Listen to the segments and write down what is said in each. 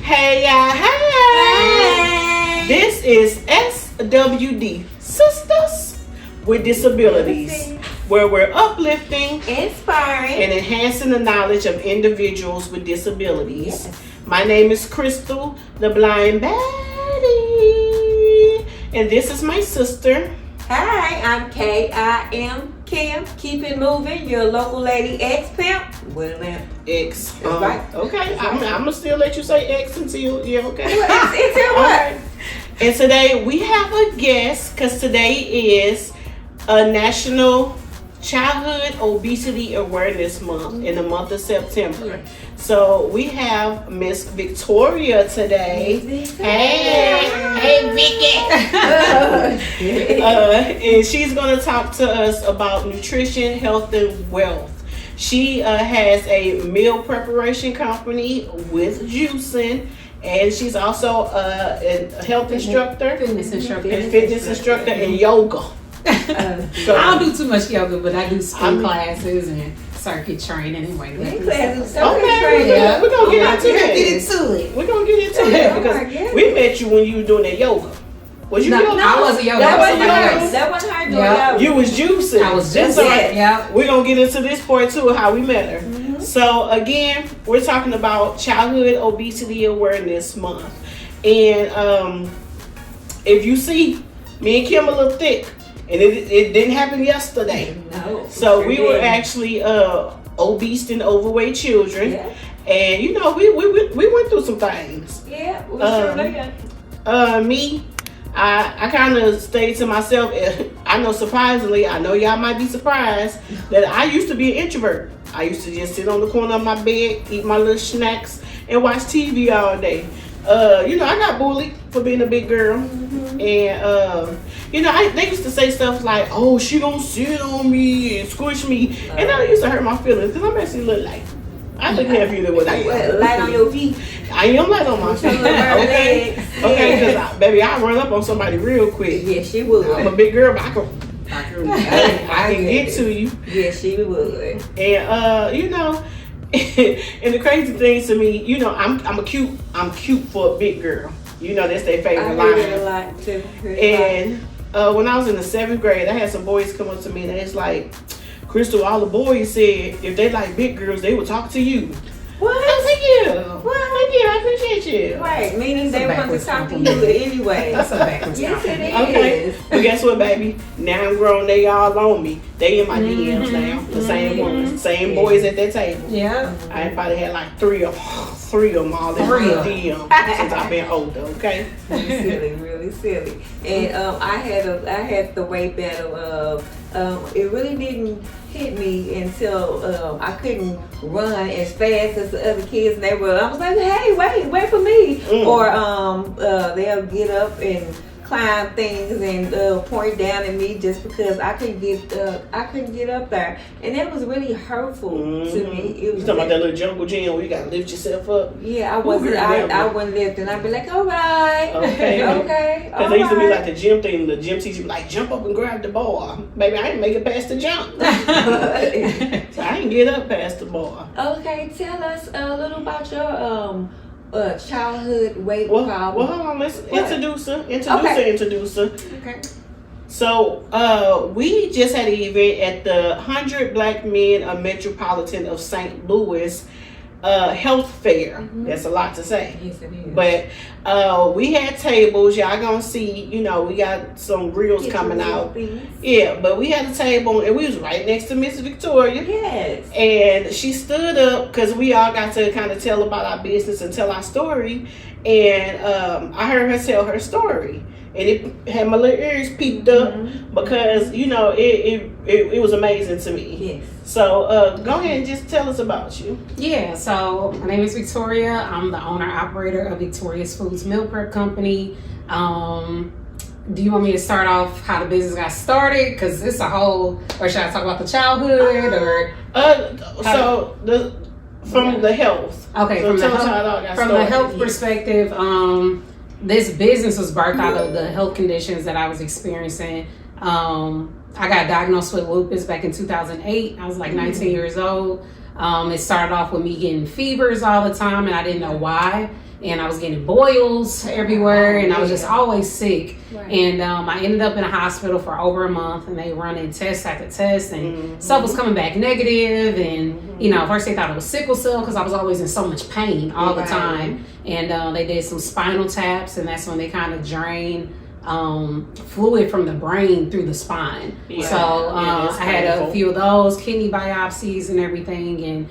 Hey, hey! This is S.W.D, Sistahs Wit Disabilities, where we're uplifting, inspiring, and enhancing the knowledge of individuals with disabilities. Yes. My name is Crystal, the blind baddie, and this is my sister. Hi, I'm Kay. I am Kim. Keep it moving. Your local lady X-Pimp. With an X. right. Okay, I'm gonna still let you say X until okay. Until what? And today we have a guest because today is a National Childhood Obesity Awareness Month in the month of September. So we have Miss Victoria today. Hey Vicky. And she's gonna talk to us about nutrition, health, and wealth. She has a meal preparation company with juicing, and she's also a health instructor, fitness instructor, and yoga. So I don't do too much yoga, but I do spin classes and circuit training and weight lifting. Okay, we're gonna get into it. We're gonna get into that because we met you when you were doing that yoga. Was you yoga? I wasn't yoga. That wasn't her doing yoga. You was juicing. I was juicing. Yeah. We're gonna get into this part too, how we met her. Mm-hmm. So again, we're talking about Childhood Obesity Awareness Month, and if you see, me and Kim a little thick, and it didn't happen yesterday. No. So we were actually obese and overweight children, and you know we went through some things. Yeah, we sure did. Me. I kind of stayed to myself. I know, surprisingly, I know y'all might be surprised that I used to be an introvert. I used to just sit on the corner of my bed, eat my little snacks, and watch TV all day. I got bullied for being a big girl. Mm-hmm. And, they used to say stuff like, oh, she gonna sit on me and squish me. And that used to hurt my feelings because I'm actually look like, I look heavier than what I am. Light on your feet. I am light on my feet. Okay, because baby, I run up on somebody real quick. Yes, she would. I'm a big girl, but I can get to you. Yes, she would. And and the crazy thing to me, I'm cute for a big girl. That's their favorite line. I heard it a lot too. And when I was in the 7th grade, I had some boys come up to me and it's like, Crystal, all the boys said if they like big girls, they would talk to you. What? Oh, thank you. Well, thank you. I appreciate you. Right, meaning they want to talk to you anyway. That's a backwards Yes, it is. Okay. But guess what, baby? Now I'm grown. They all on me. They in my DMs now. The same ones, same boys at that table. Yeah. I probably had like three of them all in my DMs since I've been older. Okay. Really silly. And I had the weight battle of it really didn't hit me until I couldn't run as fast as the other kids, and I was like, hey, wait for me. Or they'll get up and climb things and point down at me just because I couldn't get up there, and that was really hurtful to me. You talking about that little jungle gym where you gotta lift yourself up? Yeah, I wasn't lifting. I'd be like, all right, okay. Because they used to be like the gym thing. The gym teacher be like, jump up and grab the bar. Baby, I didn't make it past the jump. So I didn't get up past the bar. Okay, tell us a little about your childhood weight problem. Well, hold on. Let's introduce her. Okay. So, we just had an event at the 100 Black Men of Metropolitan of St. Louis health fair. Mm-hmm. That's a lot to say. Yes, it is. But we had tables. Y'all gonna see, we got some reels coming out. Yeah, but we had a table and we was right next to Miss Victoria. Yes. And she stood up because we all got to kind of tell about our business and tell our story. And I heard her tell her story. And it had my little ears peeped up because, it was amazing to me. Yes. So go ahead and just tell us about you. Yeah, so my name is Victoria. I'm the owner-operator of Victorious Foods Meal Prep Company. Do you want me to start off how the business got started? Because it's a whole, or should I talk about the childhood or? From the health. Okay, so from the health perspective, this business was birthed out of the health conditions that I was experiencing. I got diagnosed with lupus back in 2008. I was like 19 years old. It started off with me getting fevers all the time, and I didn't know why. and I was getting boils everywhere, and I was just always sick. Right. And I ended up in a hospital for over a month, and they running test after test, and stuff was coming back negative. And you know, first they thought it was sickle cell because I was always in so much pain all the time. And they did some spinal taps, and that's when they kind of drained fluid from the brain through the spine. So I had a few of those, kidney biopsies and everything, and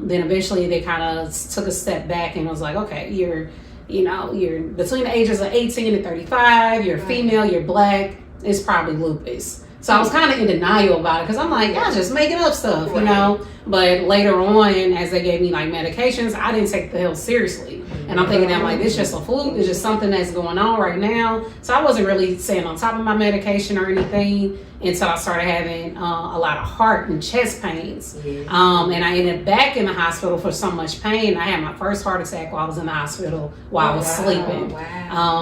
then eventually they kind of took a step back and was like, okay, you're between the ages of 18 and 35, you're female, you're black, it's probably lupus. So I was kind of in denial about it because I'm like, y'all just making up stuff, you know. But later on, as they gave me like medications, I didn't take the health seriously. And I'm thinking, I'm like, this is just a fluke. It's just something that's going on right now. So I wasn't really staying on top of my medication or anything until I started having a lot of heart and chest pains. And I ended back in the hospital for so much pain. I had my first heart attack while I was in the hospital while I was sleeping.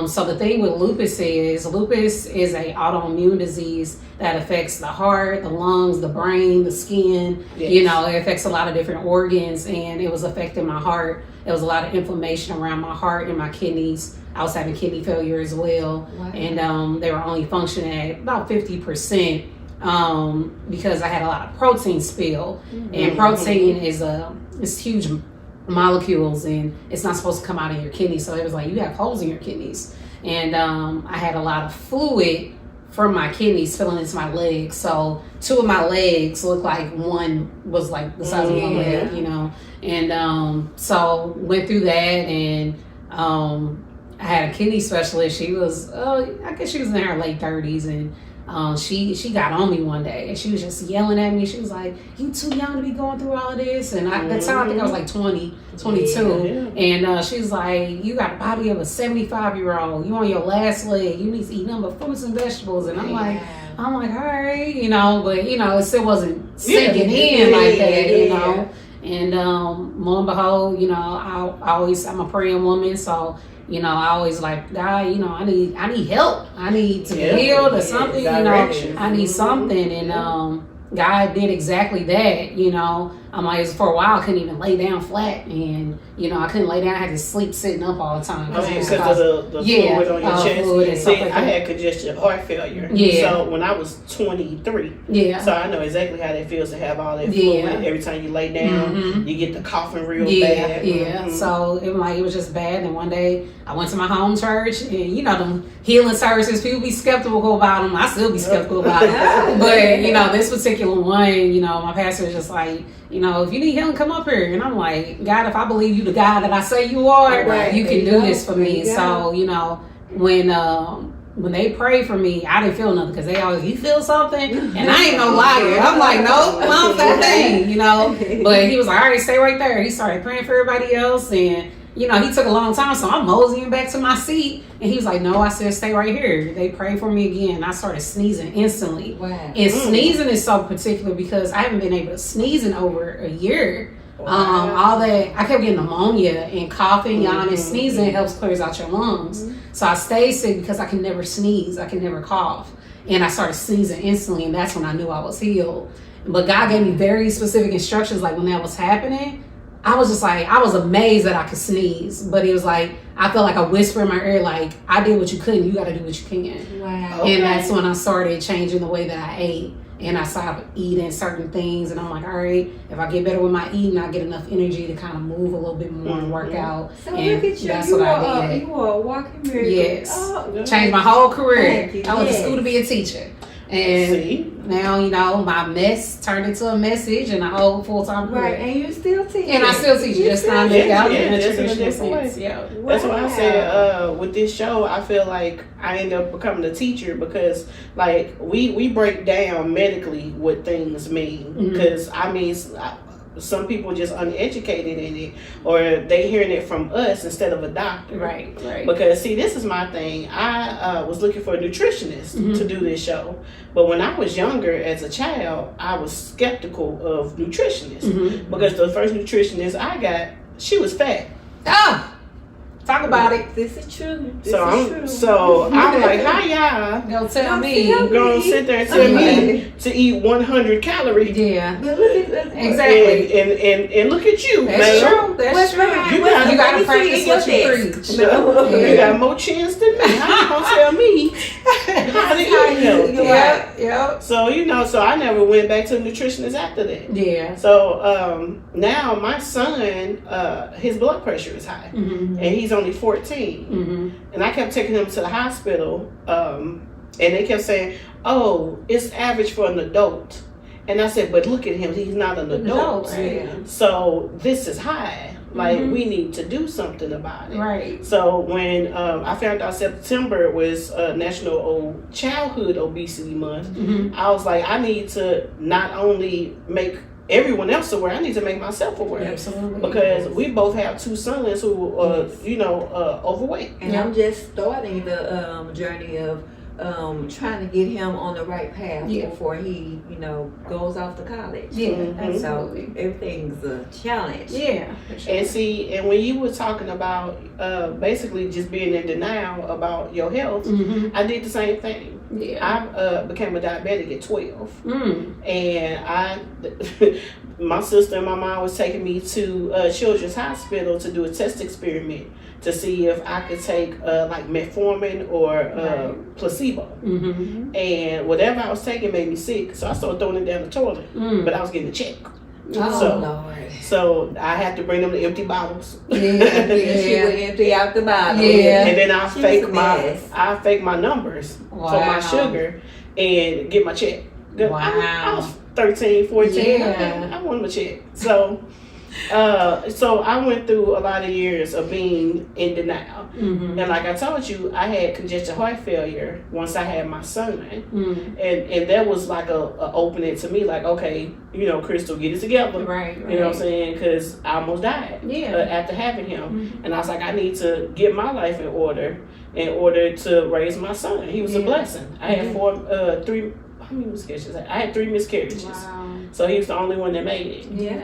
So the thing with lupus is a autoimmune disease that affects the heart, the lungs, the brain, the skin. You know, it affects a lot of different organs, and it was affecting my heart. There was a lot of inflammation around my heart and my kidneys. I was having kidney failure as well. And they were only functioning at about 50% because I had a lot of protein spill. And protein is huge molecules, and it's not supposed to come out of your kidneys. So it was like, you have holes in your kidneys. And I had a lot of fluid from my kidneys filling into my legs. So 2 of my legs looked like one was like the size of one leg, you know. And so went through that, and I had a kidney specialist. She was, I guess she was in her late 30s, and she got on me one day, and she was just yelling at me. She was like, you too young to be going through all of this. And at the time, I think I was like 20, 22. And she was like, you got the body of a 75-year-old. You on your last leg. You need to eat nothing but fruits and vegetables. And I'm like, all right, you know, but, you know, it still wasn't sinking in like that, you know. And lo and behold, you know, I'm a praying woman, so, you know, I always like, God, you know, I need help. I need to be healed or something, you know. I need something. And God did exactly that, you know. I'm like, for a while I couldn't even lay down flat, and you know, I couldn't lay down. I had to sleep sitting up all the time. Because of the fluid on your chest. See, I had congestive heart failure. So when I was 23, so I know exactly how that feels to have all that fluid. Every time you lay down, you get the coughing real bad. So it was just bad. And one day I went to my home church, and you know, them healing services, people be skeptical about them. I still be skeptical about it. But you know, this particular one, you know, my pastor was just like, you know, if you need healing, come up here. And I'm like, God, if I believe you the God that I say you are, you can do this for me. So, you know, when they prayed for me, I didn't feel nothing, because they always, you feel something? And I ain't no liar. I'm like, no, I'm that thing, you know. But he was like, all right, stay right there. He started praying for everybody else, and you know, he took a long time, so I'm moseying back to my seat. And he was like, no, I said, stay right here. They prayed for me again. I started sneezing instantly. And sneezing is so particular because I haven't been able to sneeze in over a year. All that, I kept getting pneumonia and coughing, and sneezing helps clears out your lungs. So I stayed sick because I can never sneeze. I can never cough. And I started sneezing instantly, and that's when I knew I was healed. But God gave me very specific instructions, like when that was happening. I was just like, I was amazed that I could sneeze, but it was like, I felt like a whisper in my ear, like, I did what you couldn't, you got to do what you can. And that's when I started changing the way that I ate, and I stopped eating certain things, and I'm like, all right, if I get better with my eating, I get enough energy to kind of move a little bit more and work out. So and look at you, that's what I did. You are a walking miracle. Yes. Changed my whole career. I went to school to be a teacher. And now, you know, my mess turned into a message and a whole full-time career. And you still teach. And I still teach. Just not out in a traditional sense. That's why I said with this show, I feel like I end up becoming a teacher, because like we break down medically what things mean. Because I mean, some people just uneducated in it, or they hearing it from us instead of a doctor. Right. Because see, this is my thing. I was looking for a nutritionist to do this show, but when I was younger as a child, I was skeptical of nutritionists because the first nutritionist I got, she was fat. Talk about it. This is true. So I'm like, how y'all Don't tell me. gonna sit there and tell me to eat 100 calories? Yeah. But look at that. Exactly. And look at you, That's man. true. That's true. You You gotta let me practice see what you your preach. test. No. You got more chance than me. How you gonna tell me how to eat healthy? Yeah. So so I never went back to a nutritionist after that. Yeah. So now my son, his blood pressure is high, Mm-hmm. and he's only 14. Mm-hmm. And I kept taking him to the hospital, and they kept saying, "Oh, it's average for an adult." And I said, "But look at him; he's not an adult. Right. So this is high. Like Mhm. we need to do something about it." Right. So when I found out September was National Childhood Obesity Month, Mm-hmm. I was like, I need to not only make everyone else aware, I need to make myself aware. Absolutely. Because we both have two sons who are, overweight. And I'm just starting the journey of trying to get him on the right path Yeah. before he, goes off to college. Yeah, Mhm. absolutely. So everything's a challenge. Yeah. For sure. And when you were talking about basically just being in denial about your health, Mm-hmm. I did the same thing. Yeah. I became a diabetic at 12. Mm. And my sister and my mom was taking me to Children's Hospital to do a test experiment to see if I could take like metformin or placebo. Mm-hmm. And whatever I was taking made me sick, so I started throwing it down the toilet. Mm. But I was getting a check, Oh, So- Lord. so I had to bring them the empty bottles. Yeah. She Yeah. would empty out the bottle. Yeah. And then I She fake was a my mess. numbers for Wow. my sugar and get my check. I Wow. was 13, 14. Yeah. I wanted my check. So I went through a lot of years of being in denial. Mm-hmm. And like I told you, I had congestive heart failure once I had my son. Mm. And that was like a opening to me, like, okay, Crystal, get it together. Right. You know what I'm saying? Because I almost died Yeah. after having him. Mhm. And I was like, I need to get my life in order to raise my son. He was a Yeah. blessing. I had how many miscarriages? I had 3 miscarriages. Wow. So he was the only one that made it. Yeah.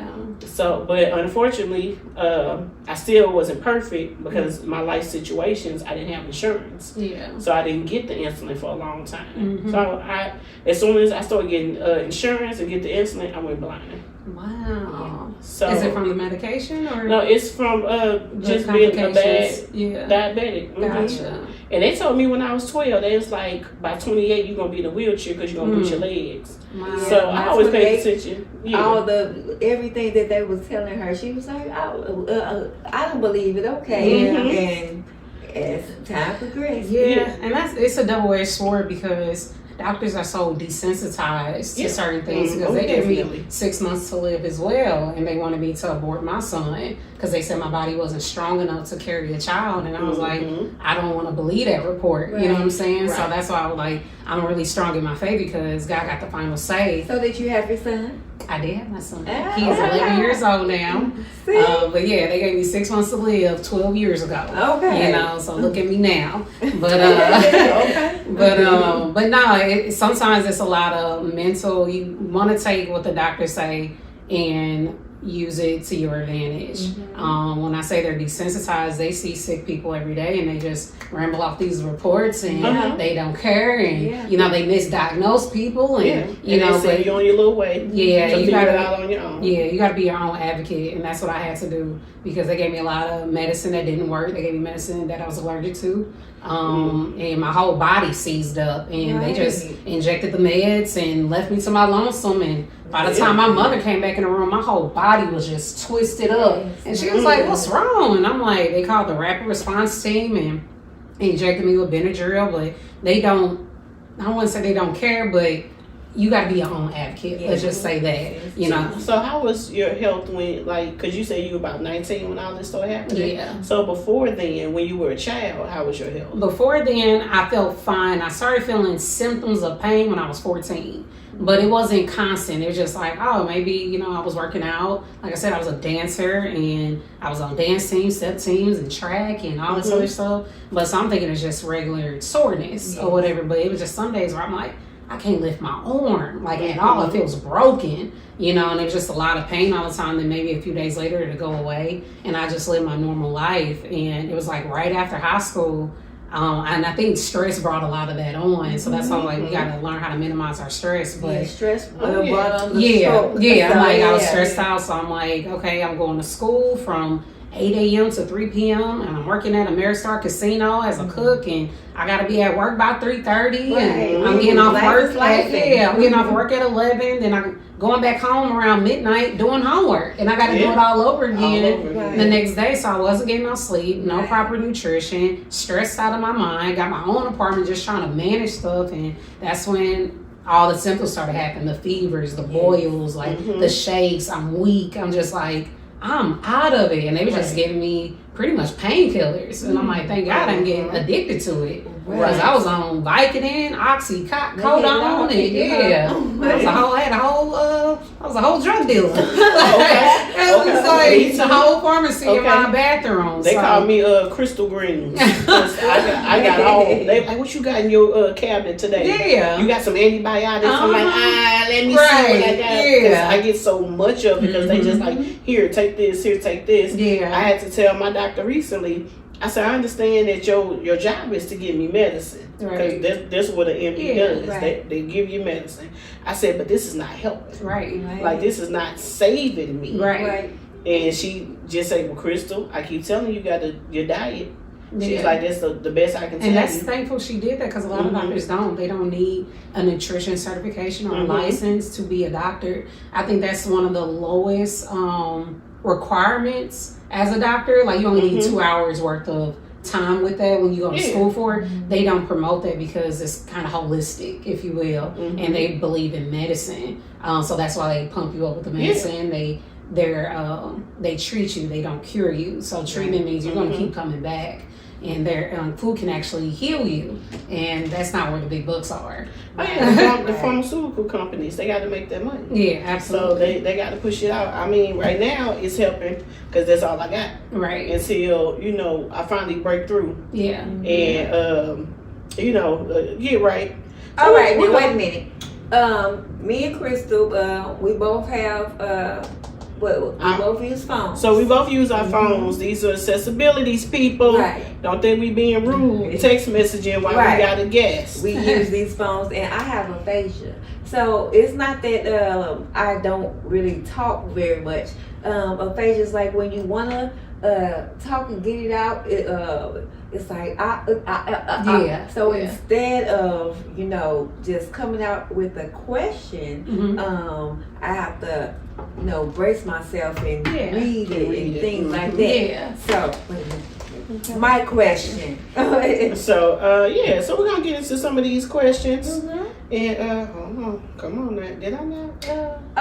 So, but unfortunately, I still wasn't perfect because my life situations, I didn't have insurance. Yeah. So I didn't get the insulin for a long time. Mhm. So as soon as I started getting insurance and get the insulin, I went blind. Wow. So Is it from the medication or no, it's from the just being a bad complications? Yeah. diabetic. Mhm. Gotcha. And they told me when I was 12, they was like, by 28, you're going to be in a wheelchair because you're going to lose your legs. Wow. So I that's always what paid they- attention. Yeah. All everything that they was telling her, she was like, I don't believe it. Okay. Mhm. And as time progressed, Yeah, and it's a double-edged sword because doctors are so desensitized Yeah. to certain things Mhm. because Oh, they gave definitely. me 6 months to live as well, and they wanted me to abort my son because they said my body wasn't strong enough to carry a child, and I was like, Mhm. I don't want to believe that report. You know what I'm saying? So Right. that's why I was like, I'm really strong in my faith because God got the final say. So did you have your son? I did have my son. Ah. He's 11 years old now. See? But yeah, they gave me 6 months to live 12 years ago. Okay. So look at me now. But Okay. but no, sometimes it's a lot of mental. You want to take what the doctors say and use it to your advantage. When I say they're desensitized, they see sick people every day and they just ramble off these reports and they don't care and they misdiagnose people and They say you're on your little way. Yeah, to you figure it gotta out on your own. Yeah, you gotta be your own advocate, and that's what I had to do because they gave me a lot of medicine that didn't work. They gave me medicine that I was allergic to, and my whole body seized up, and they just injected the meds and left me to my lonesome. And by the time my mother came back in the room, my whole body was just twisted up, and she was like, "What's wrong?" And I'm like, "They called the rapid response team and injected me with Benadryl, but they don't. I wouldn't say they don't care, but." You got to be your own advocate. Let's just say that, So how was your health because you said you were about 19 when all this started happening? Yeah. So before then, when you were a child, how was your health? Before then, I felt fine. I started feeling symptoms of pain when I was 14. But it wasn't constant. It was just like, oh, maybe, I was working out. Like I said, I was a dancer and I was on dance teams, step teams, and track and all this other stuff. But so I'm thinking it's just regular soreness or whatever. But it was just some days where I'm like, I can't lift my arm like at all. It feels broken, you know, and it was just a lot of pain all the time. Then maybe a few days later it'd go away, and I just lived my normal life. And it was like right after high school. And I think stress brought a lot of that on. So that's why like we got to learn how to minimize our stress. But stress I'm like, I was stressed out. So I'm like, okay, I'm going to school from 8 a.m. to 3 p.m. and I'm working at Ameristar Casino as a cook, and I got to be at work by 3:30, and I'm getting off work I'm getting off work at 11. Then I'm going back home around midnight doing homework, and I got to do it all over again the next day. So I wasn't getting no sleep, no proper nutrition, stressed out of my mind, got my own apartment, just trying to manage stuff. And that's when all the symptoms started happening, the fevers, the boils, like the shakes. I'm weak. I'm just like, I'm out of it. And they were just giving me pretty much painkillers. And I'm like, thank God I'm getting addicted to it. Because I was on Vicodin, oxycodone, and I was a whole drug dealer. It was like the whole pharmacy in my bathroom. They call me Crystal Greens. I got all. They like, what you got in your cabinet today? Yeah. You got some antibiotics. I'm like, let me see what I got. Because I get so much of it because they just like, here, take this, here, take this. Yeah. I had to tell my doctor recently, I said, I understand that your job is to give me medicine. Because that's what an MP does. They give you medicine. I said, but this is not helping. Like, this is not saving me. And she just said, well, Crystal, I keep telling you, your diet. She's like, that's the best I can tell you. And that's thankful she did that, because a lot of doctors don't. They don't need a nutrition certification or a license to be a doctor. I think that's one of the lowest requirements as a doctor. Like, you only need 2 hours worth of time with that when you go to school for it. They don't promote that because it's kind of holistic, if you will, and they believe in medicine. So that's why they pump you up with the medicine. They treat you, they don't cure you. So treatment means you're going to keep coming back, and their food can actually heal you, and that's not where the big bucks are. The pharmaceutical companies, they got to make that money. Yeah, absolutely. So they got to push it out. I mean, right now it's helping because that's all I got. Until I finally break through. Yeah. And get right. All right. Now wait a minute. Me and Crystal, we both have. We both use phones. So we both use our phones. These are accessibilities, people. Don't think we being rude. Text messaging while we got a guest. We use these phones, and I have aphasia. So it's not that I don't really talk very much. Aphasia is like when you want to talk and get it out, it's like So instead of just coming out with a question, I have to brace myself and read it and things like that. So my question. So we're gonna get into some of these questions. And come on now, did I not?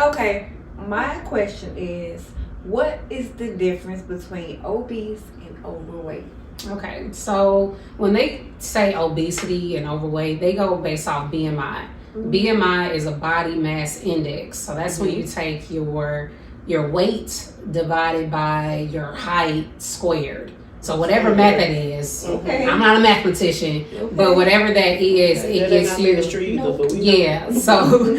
Okay, my question is, what is the difference between obese and overweight? Okay, so when they say obesity and overweight, they go based off BMI. BMI is a body mass index. So that's when you take your weight divided by your height squared. So whatever math that is, I'm not a mathematician, but whatever that is, it gets you. So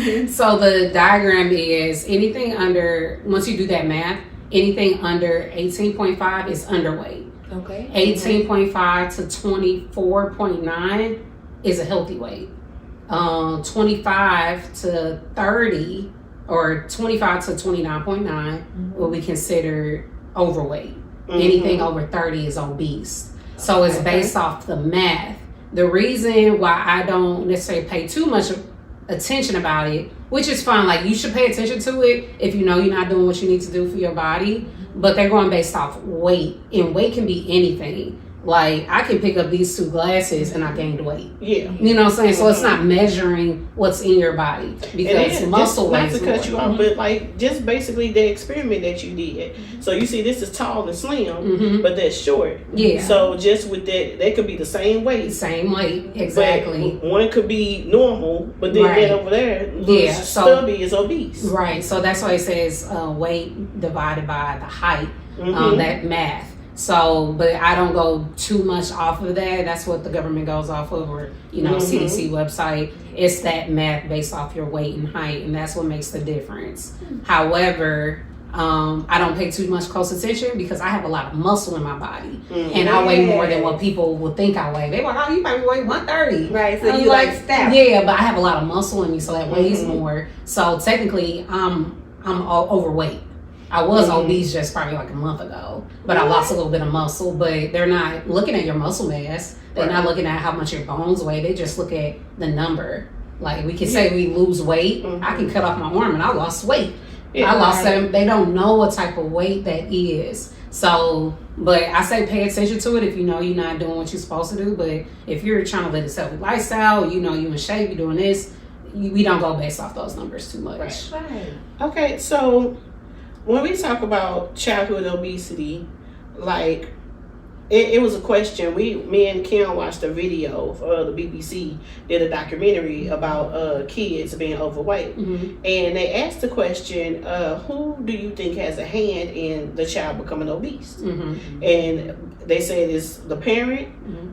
the diagram is anything under, once you do that math, anything under 18.5 is underweight. 18.5 to 24.9 is a healthy weight. 25 to 30 or 25 to 29.9 will be considered overweight. Anything over 30 is obese. So it's based off the math. The reason why I don't necessarily pay too much attention about it, which is fine, like you should pay attention to it if you know you're not doing what you need to do for your body, but they're going based off weight, and weight can be anything. Like, I can pick up these 2 glasses and I gained weight. You know what I'm saying? So it's not measuring what's in your body, because muscle weight. Not to cut you off, but like just basically the experiment that you did. So you see, this is tall and slim, but that's short. So just with that could be the same weight. Exactly. But one could be normal, but then that over there, stubby is obese. So that's why it says weight divided by the height. That math. So, but I don't go too much off of that. That's what the government goes off of, or, CDC website. It's that math based off your weight and height, and that's what makes the difference. However, I don't pay too much close attention because I have a lot of muscle in my body, and I weigh more than what people would think I weigh. They're like, "Oh, you might weigh 130." Right. So you like stout. Yeah, but I have a lot of muscle in me, so that weighs more. So technically, I'm overweight. I was obese just probably like a month ago, but I lost a little bit of muscle. But they're not looking at your muscle mass. They're not looking at how much your bones weigh. They just look at the number. Like, we can say we lose weight. I can cut off my arm and I lost weight. I lost them. They don't know what type of weight that is. So, but I say pay attention to it if you know you're not doing what you're supposed to do. But if you're trying to live a healthy lifestyle, you in shape, you're doing this, we don't go based off those numbers too much. Right. Okay, so when we talk about childhood obesity, like, it was a question. Me and Kim watched a video for the BBC, did a documentary about kids being overweight. And they asked the question, who do you think has a hand in the child becoming obese? And they said it's the parent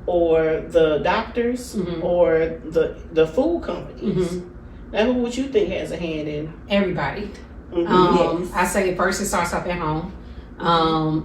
or the doctors or the food companies. Now, who would you think has a hand in? Everybody. Yes. I say first it starts up at home.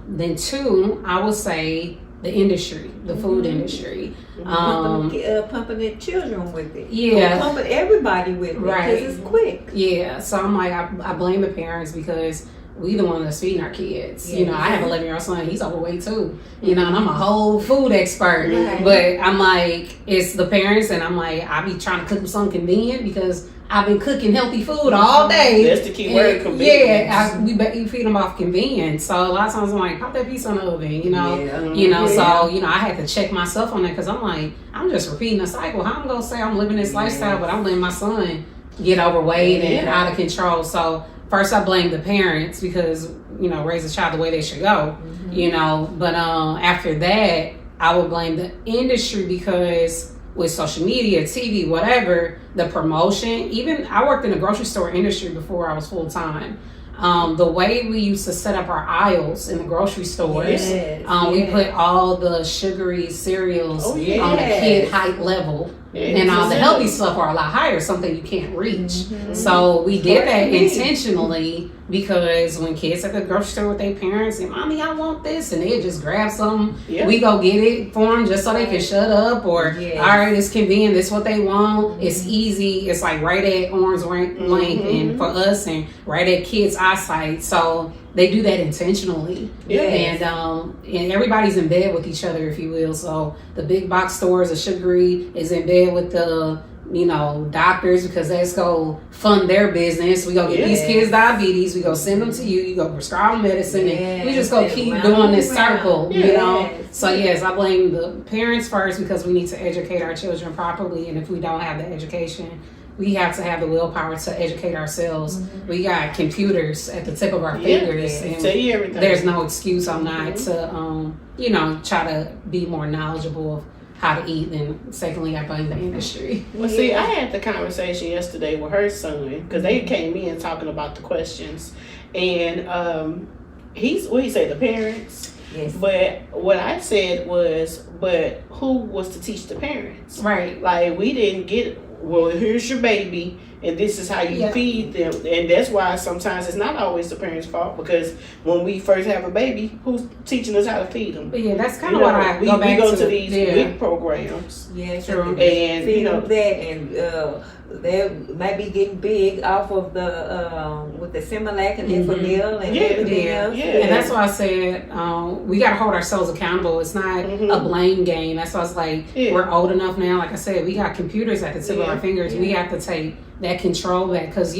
Then two, I would say the industry, the food industry. Pumping the children with it. Yeah. Pumping everybody with it. Right. Because it's quick. Yeah. So I'm like, I blame the parents because we the one that's feeding our kids. Yeah. I have an 11-year-old son. He's overweight too. And I'm a whole food expert. Right. But I'm like, it's the parents, and I'm like, I be trying to cook them something convenient because I've been cooking healthy food all day. That's the key word, convenience. Yeah, we feed them off convenience. So a lot of times I'm like, pop that piece on the oven, Yeah. So, I had to check myself on that because I'm like, I'm just repeating the cycle. How I'm going to say I'm living this lifestyle, but I'm letting my son get overweight and out of control. So first I blame the parents because, raise a child the way they should go, But after that, I would blame the industry because with social media, TV, whatever, the promotion, even I worked in the grocery store industry before I was full time. The way we used to set up our aisles in the grocery stores, we put all the sugary cereals on the kid height level. And all the healthy stuff are a lot higher, something you can't reach. So we did that intentionally because when kids at the grocery store with their parents and Mommy, I want this, and they just grab something, we go get it for them just so they can shut up, or all right, it's convenient, this is what they want, it's easy, it's like right at arm's length and for us and right at kids' eyesight. So they do that intentionally. And everybody's in bed with each other, if you will. So the big box stores, the sugary is in bed with the doctors because let's go fund their business. We go get these kids diabetes, we go send them to you go prescribe them medicine, and we just go keep doing this circle, So yes, I blame the parents first because we need to educate our children properly, and if we don't have the education, we have to have the willpower to educate ourselves. We got computers at the tip of our fingers, and tell you everything. There's no excuse on not to try to be more knowledgeable of how to eat. And secondly, I blame the industry. Well, see, I had the conversation yesterday with her son because they came in talking about the questions, and he said the parents. Yes. But what I said was, but who was to teach the parents? Right. Like, we didn't get, well, here's your baby and this is how you feed them. And that's why sometimes it's not always the parents' fault, because when we first have a baby, who's teaching us how to feed them? But yeah, that's kind of what I go back to. We go to these big programs. Yeah, true. And feed them that, and they might be getting big off of the with the Similac and Infamil and everything else. Yeah. And that's why I said we got to hold ourselves accountable. It's not a blame game. That's why I was like, we're old enough now. Like I said, we got computers at the tip of our fingers. We have to take that control back, because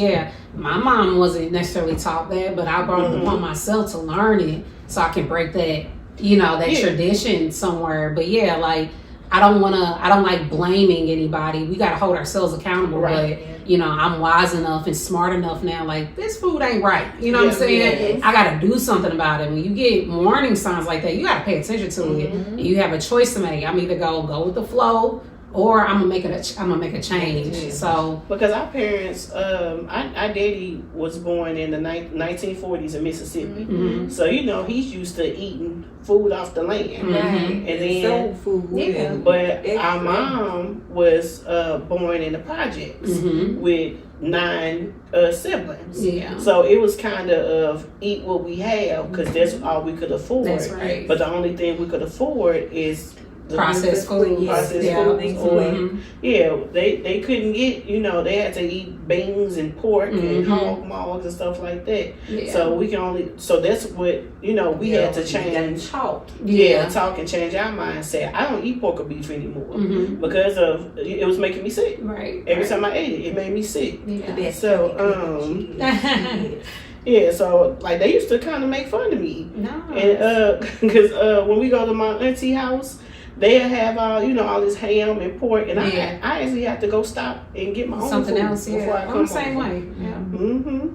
my mom wasn't necessarily taught that, but I brought it upon myself to learn it so I can break that that tradition somewhere. But I don't like blaming anybody. We got to hold ourselves accountable. Right. But I'm wise enough and smart enough now, like, this food ain't right, what I'm saying? I got to do something about it. When you get warning signs like that, you got to pay attention to it. You have a choice to make. I'm either go with the flow, or I'm gonna make a change. Yeah. So Because our parents, our daddy was born in the 1940s in Mississippi. mhm. So, he's used to eating food off the land. Mhm. Right. And then- soul food. Yeah. But Extra. our mom was born in the projects Mhm. with 9 siblings. Yeah. So it was kind of eat what we have because that's all we could afford. That's right. But the only thing we could afford is the Processed food. Processed Yeah. foods. Or, Mhm. yeah, they couldn't get, they had to eat beans and pork and Mhm. hog maws and stuff like that. Yeah. So we can only, so that's what, we had to You change. gotta talk. Yeah, talk and change our mindset. I don't eat pork or beef anymore Mhm. because of it was making me sick. Right. Every time I ate it, it made me sick. The Yeah. best So, kind of cheese. Yeah, so like they used to kind of make fun of me, No. and because when we go to my auntie house, they'll have all this ham and pork, and Yeah. I actually have to go stop and get my own Something food else. before I Yeah. come I'm the same home. way. Yeah. Mm-hmm.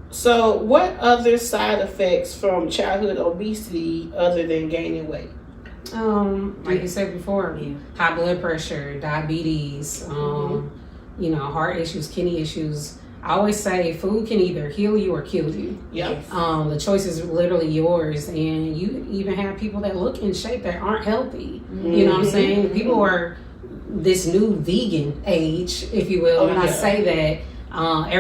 So, what other side effects from childhood obesity other than gaining weight? Like you said before, Yeah. high blood pressure, diabetes, heart issues, kidney issues. I always say food can either heal you or kill you. Yep. Yes. The choice is literally yours, and you even have people that look in shape that aren't healthy. You know what I'm saying? People are this new vegan age, if you will. Oh, When I yeah. say that,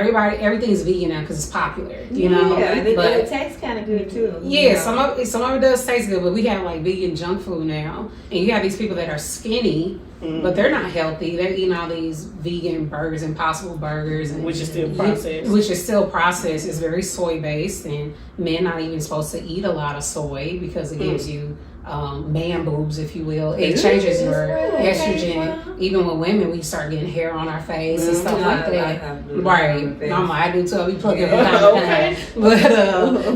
everything's vegan now because it's popular. You know, Yeah, and it but tastes kind of good too. yeah, some of it does taste good, but we have like vegan junk food now, and you have these people that are skinny, but they're not healthy. They're eating all these vegan burgers, Impossible burgers, and Which is still processed. which is still processed. It's very soy based, and men not even supposed to eat a lot of soy because it gives you man boobs, if you will. It changes your estrogen. Even with women, we start getting hair on our face and stuff like that. Right. I do too. I be plucking from time to Okay. time. But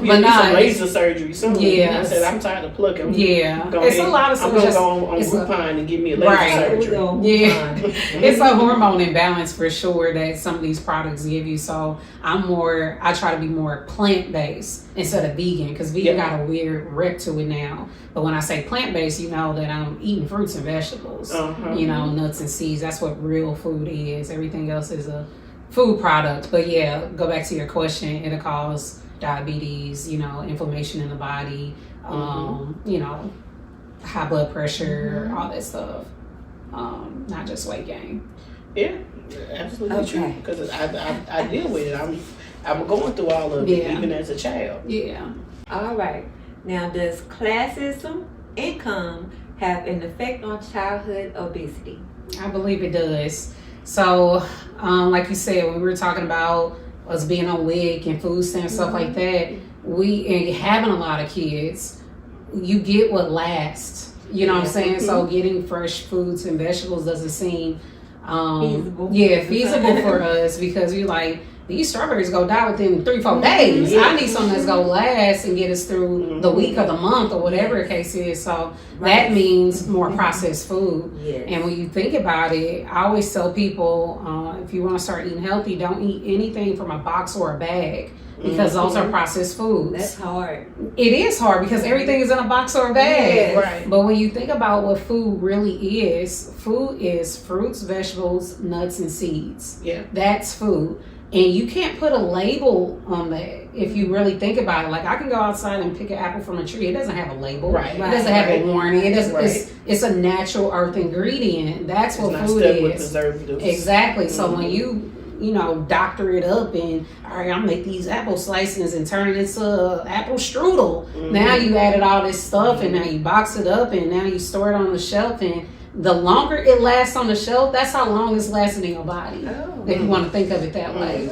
Some nah, laser surgery soon. Yeah. I said I'm tired of plucking. yeah, Go it's ahead. a lot of I'm stuff. gonna Just, go on it's a- Groupon and get me a laser Right. surgery. Yeah. It's a hormone imbalance for sure that some of these products give you. So I try to be more plant based instead of vegan, because vegan got a weird rep to it now. But when I say plant based, you know that I'm eating fruits and vegetables, nuts and seeds. That's what real food is. Everything else is a food product. But yeah, go back to your question. It'll cause diabetes, inflammation in the body, high blood pressure, all that stuff. Not just weight gain. Yeah, absolutely true. Okay. Because I deal with it. I'm going through all of it, even as a child. Yeah. All right. Now, does classism, income, have an effect on childhood obesity? I believe it does. So, like you said, when we were talking about us being on WIC and food stamps, stuff like that, and having a lot of kids, you get what lasts. You know what I'm saying? So getting fresh fruits and vegetables doesn't seem Feasible. feasible for us, because you're like, these strawberries go die within 3-4 days. I need something that's gonna last and get us through the week or the month or whatever the case is. So that means more processed food. Yes. And when you think about it, I always tell people, if you want to start eating healthy, don't eat anything from a box or a bag, because those are processed foods. That's hard. It is hard because everything is in a box or a bag. Yes. Right. But when you think about what food really is, food is fruits, vegetables, nuts, and seeds. Yeah. That's food. And you can't put a label on that if you really think about it. Like, I can go outside and pick an apple from a tree. It doesn't have a label. Right. It doesn't have a warning. It doesn't. Right. It's a natural earth ingredient. That's It's what not food stuck with is. preservatives. Exactly. So when you doctor it up and, all right, I'll make these apple slices and turn it into apple strudel. Now you added all this stuff, and now you box it up, and now you store it on the shelf, and the longer it lasts on the shelf, that's how long it's lasting in your body. If you want to think of it that way.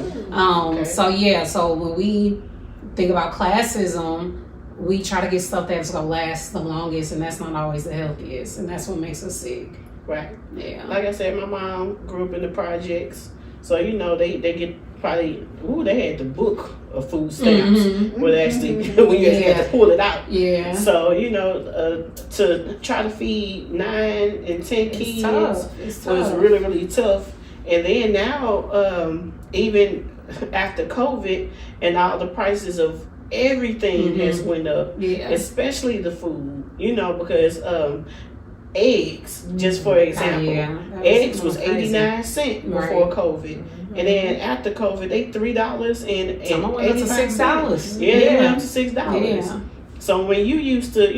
So when we think about classism, we try to get stuff that's gonna last the longest, and that's not always the healthiest, and that's what makes us sick. Right. Yeah. Like I said, my mom grew up in the projects, so they get probably they had the book of food stamps where actually when you actually had to pull it out. Yeah. So to try to feed 9 and 10 kids was really, really tough. And then now, even after COVID and all the prices of everything has went up, Yeah. especially the food, because eggs, just for example. Eggs was 89 cents before COVID. And then after COVID, they $3 and some went up to $6. Yeah, they went up to $6. Yeah. So when you used to,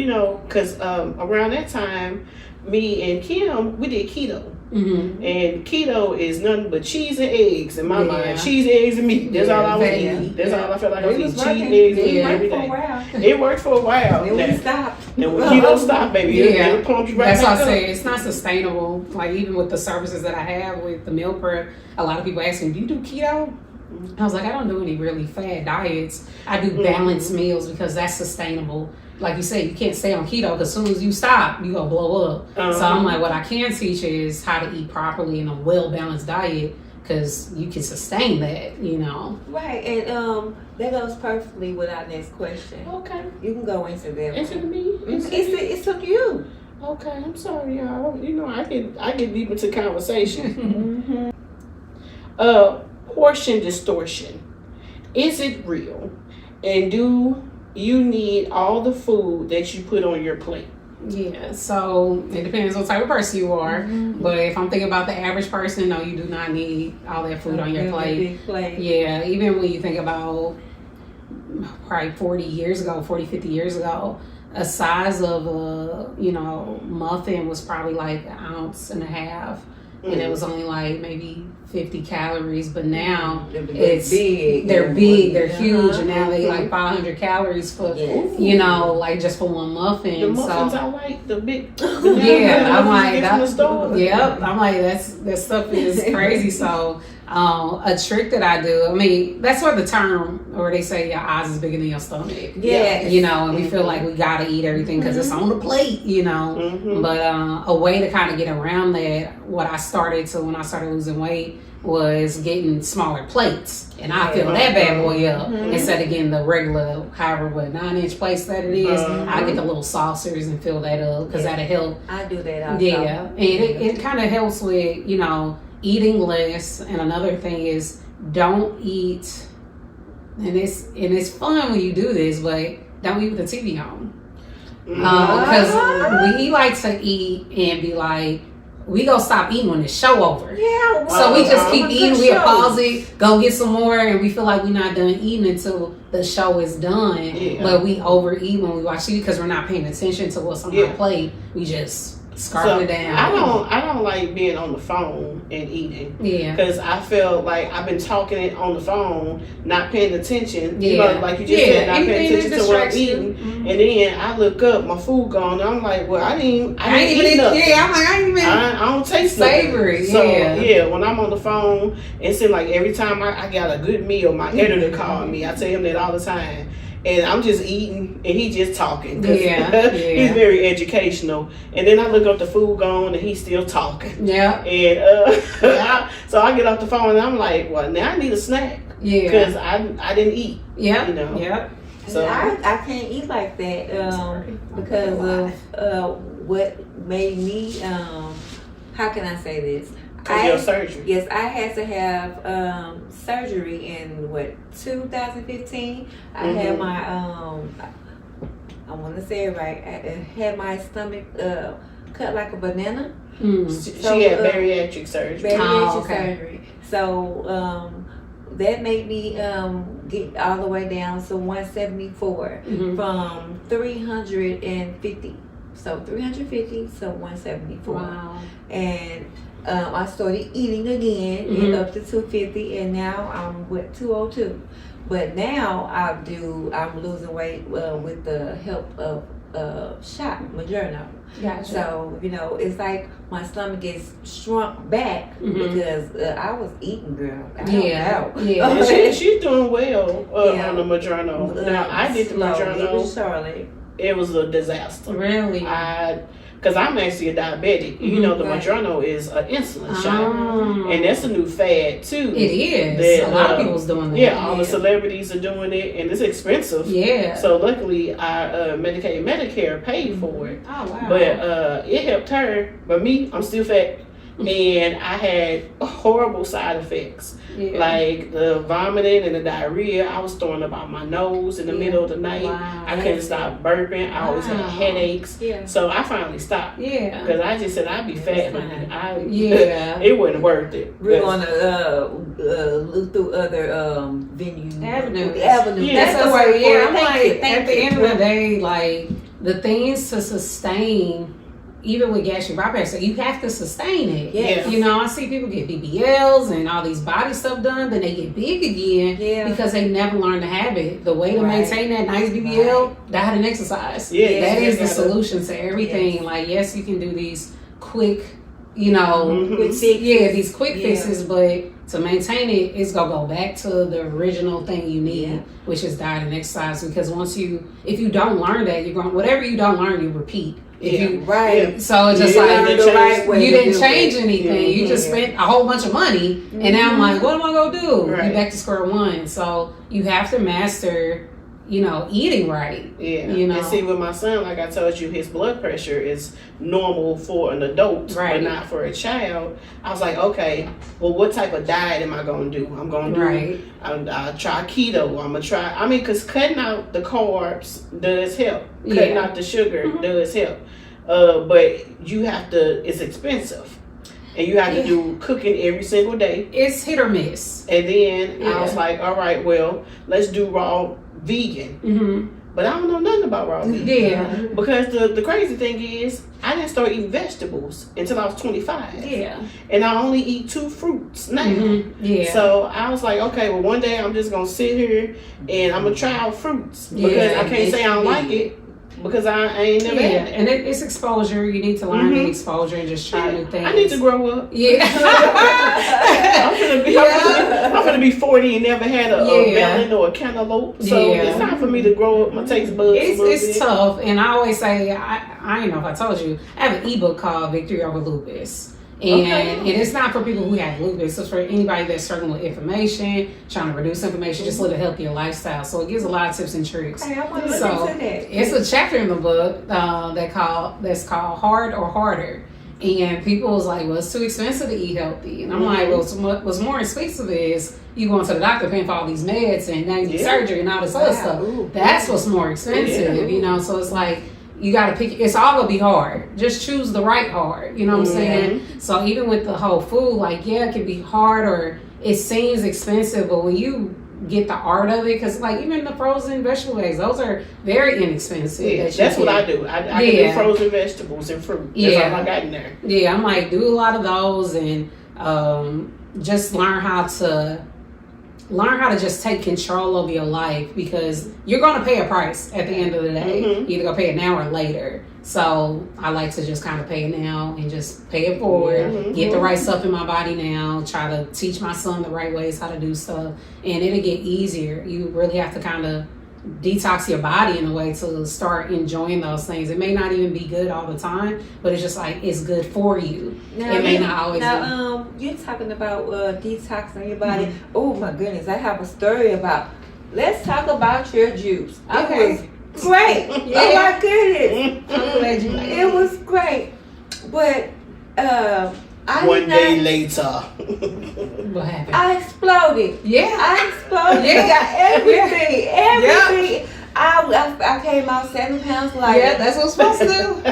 because around that time, me and Kim, we did keto. And keto is nothing but cheese and eggs in my mind. Cheese, eggs, and meat. That's all I was eating. That's all I felt like I was eating. Cheese, eggs, and meat every day. It worked for a while. And we stopped. And when keto stopped, baby, it'll plump you right That's back what I up. say. It's not sustainable. Like even with the services that I have with the meal prep, a lot of people ask me, "Do you do keto?" I was like, I don't do any really fad diets. I do balanced meals because that's sustainable. Like you said, you can't stay on keto because as soon as you stop, you gonna blow up. So I'm like, what I can teach is how to eat properly in a well-balanced diet because you can sustain that, Right, and that goes perfectly with our next question. Okay. You can go into that. It's to me. It's to you. Okay, I'm sorry, y'all. I get deep into conversation. Portion distortion. Is it real? And do you need all the food that you put on your plate? Yeah, so it depends what type of person you are. But if I'm thinking about the average person, no, you do not need all that food on your plate. Yeah, even when you think about probably 40, 50 years ago, a size of a, muffin was probably like 1.5 ounces. And it was only like maybe 50 calories, but now it's big. They're big, they're huge, and now they like 500 calories for like just for one muffin. The muffins I like the big. I'm like that. Yep, I'm like that stuff is crazy. So a trick that I do, I mean, that's where the term, or they say your eyes is bigger than your stomach. Yeah, and we feel like we gotta eat everything because it's on the plate, But a way to kind of get around that, what I started to when I started losing weight was getting smaller plates, and I fill that bad boy up instead of getting the regular, 9-inch plates that it is. I get the little saucers and fill that up because that'll help. I do that also. Yeah, and it kind of helps with eating less. And another thing is don't eat, and it's fun when you do this, but don't eat with the TV on. Because we like to eat and be like, we gonna stop eating when the show over. Yeah. So we just keep eating. We pause it, go get some more, and we feel like we're not done eating until the show is done. Yeah. But we overeat when we watch TV because we're not paying attention to what's on our plate. We just scarf it down. I don't like being on the phone and eating. Yeah. Because I feel like I've been talking on the phone, not paying attention. Like you just said, not paying attention to what I'm eating. And then I look up, my food gone. And I'm like, well, I didn't eat nothing. Yeah, I'm like, I ain't even. I don't taste savory. So when I'm on the phone, it seems like every time I got a good meal, my editor called me. I tell him that all the time. And I'm just eating, and he just talking. He's very educational. And then I look up the food gone, and he's still talking. Yeah. And so I get off the phone, and I'm like, well, now I need a snack. Yeah. Because I didn't eat. Yeah. Yeah. So I can't eat like that because of what made me. How can I say this? Your surgery. Yes, I had to have surgery in 2015. I had my I want to say it right. I had my stomach cut like a banana. She had bariatric surgery. Surgery. So that made me get all the way down to 174 from 350. So 350 to 174. Wow. And I started eating again and up to 250, and now I'm 202. But now I'm losing weight with the help of shot Moderna. Gotcha. So it's like my stomach is shrunk back because I was eating, girl. I don't know. Yeah. She's doing well on the Moderna. Now I did the Moderna. Charlotte. It was a disaster. Really? Because I'm actually a diabetic. The Moderna is an insulin shot. And that's a new fad, too. It is. A lot of people's doing that. Yeah, all the celebrities are doing it, and it's expensive. Yeah. So luckily, our Medicaid and Medicare paid for it. Oh, wow. But it helped her. But me, I'm still fat. and I had horrible side effects. Yeah. Like the vomiting and the diarrhea. I was throwing up out my nose in the middle of the night. Wow. I couldn't stop burping. I always had headaches. Yeah. So I finally stopped. Yeah. Because I just said I'd be fat. Yeah. It wasn't worth it. We're gonna look through other avenues. Avenues. That's That's the the word way. for Yeah. it. I'm Thank like, you. Thank at the you. end of the day, like the things to sustain. Even with gastric bypass, you have to sustain it. Yes. You know, I see people get BBLs and all these body stuff done, then they get big again because they never learned the habit. The way to maintain that nice BBL, diet and exercise. Yeah, that is the solution to everything. Yes. Like, yes, you can do these quick, you know, Quick fixes. these quick fixes, but to maintain it, it's gonna go back to the original thing you need, which is diet and exercise. Because if you don't learn that, you're going whatever you don't learn, you repeat. So it's just like you didn't change anything. You just spent a whole bunch of money, and now I'm like, what am I gonna do? You're back to square one. So you have to master, eating right. Yeah. And see, with my son, like I told you, his blood pressure is normal for an adult, but not for a child. I was like, okay, well, what type of diet am I gonna do? I'm gonna do. I'll try keto. I'm gonna try. Because cutting out the carbs does help. Cutting out the sugar does help. But you have to. It's expensive. And you have to do cooking every single day. It's hit or miss. And then I was like, all right, well, let's do raw vegan. But I don't know nothing about raw vegan. Yeah. Because the crazy thing is, I didn't start eating vegetables until I was 25. Yeah. And I only eat 2 fruits now. Yeah. So I was like, okay, well, one day I'm just going to sit here and I'm going to try out fruits. Because I can't say I don't like it. Because I ain't never had it. And it's exposure. You need to learn the exposure and just try new things. I need to grow up. Yeah. I'm gonna be 40 and never had a melon or a cantaloupe. So it's time for me to grow up my taste buds. It's tough. And I always say, I don't know if I told you, I have an ebook called Victory Over Lupus. And it's not for people who have lupus. It's for anybody that's struggling with inflammation, trying to reduce inflammation, just live a healthier lifestyle. So it gives a lot of tips and tricks. Hey, I want to listen to that. It's a chapter in the book that's called Hard or Harder. And people was like, well, it's too expensive to eat healthy. And I'm like, well, what's more expensive is you going to the doctor paying for all these meds and now you need surgery and all this other stuff. That's what's more expensive, So it's like, you got to pick, it's all gonna be hard. Just choose the right hard, you know what I'm saying? So even with the whole food, like, it can be hard or it seems expensive, but when you get the art of it, because like even the frozen vegetable eggs, those are very inexpensive. That's what I do. I can do frozen vegetables and fruit. That's all I got in there. Yeah, I'm like, do a lot of those and just learn how to just take control of your life, because you're going to pay a price at the end of the day. You're either going to pay it now or later. So I like to just kind of pay it now and just pay it forward, get the right stuff in my body now, try to teach my son the right ways how to do stuff, and it'll get easier. You really have to kind of detox your body in a way to start enjoying those things. It may not even be good all the time, but it's just like it's good for you. Now, it may not always be. You're talking about detoxing your body. Oh my goodness, I have a story about. Let's talk about your juice. Okay. It was great. Oh my goodness. I'm glad you like it was great. But one day later. What happened? I exploded. I exploded. I got everything. Everything. I came out 7 pounds lighter. Yeah, that's what it's supposed to do.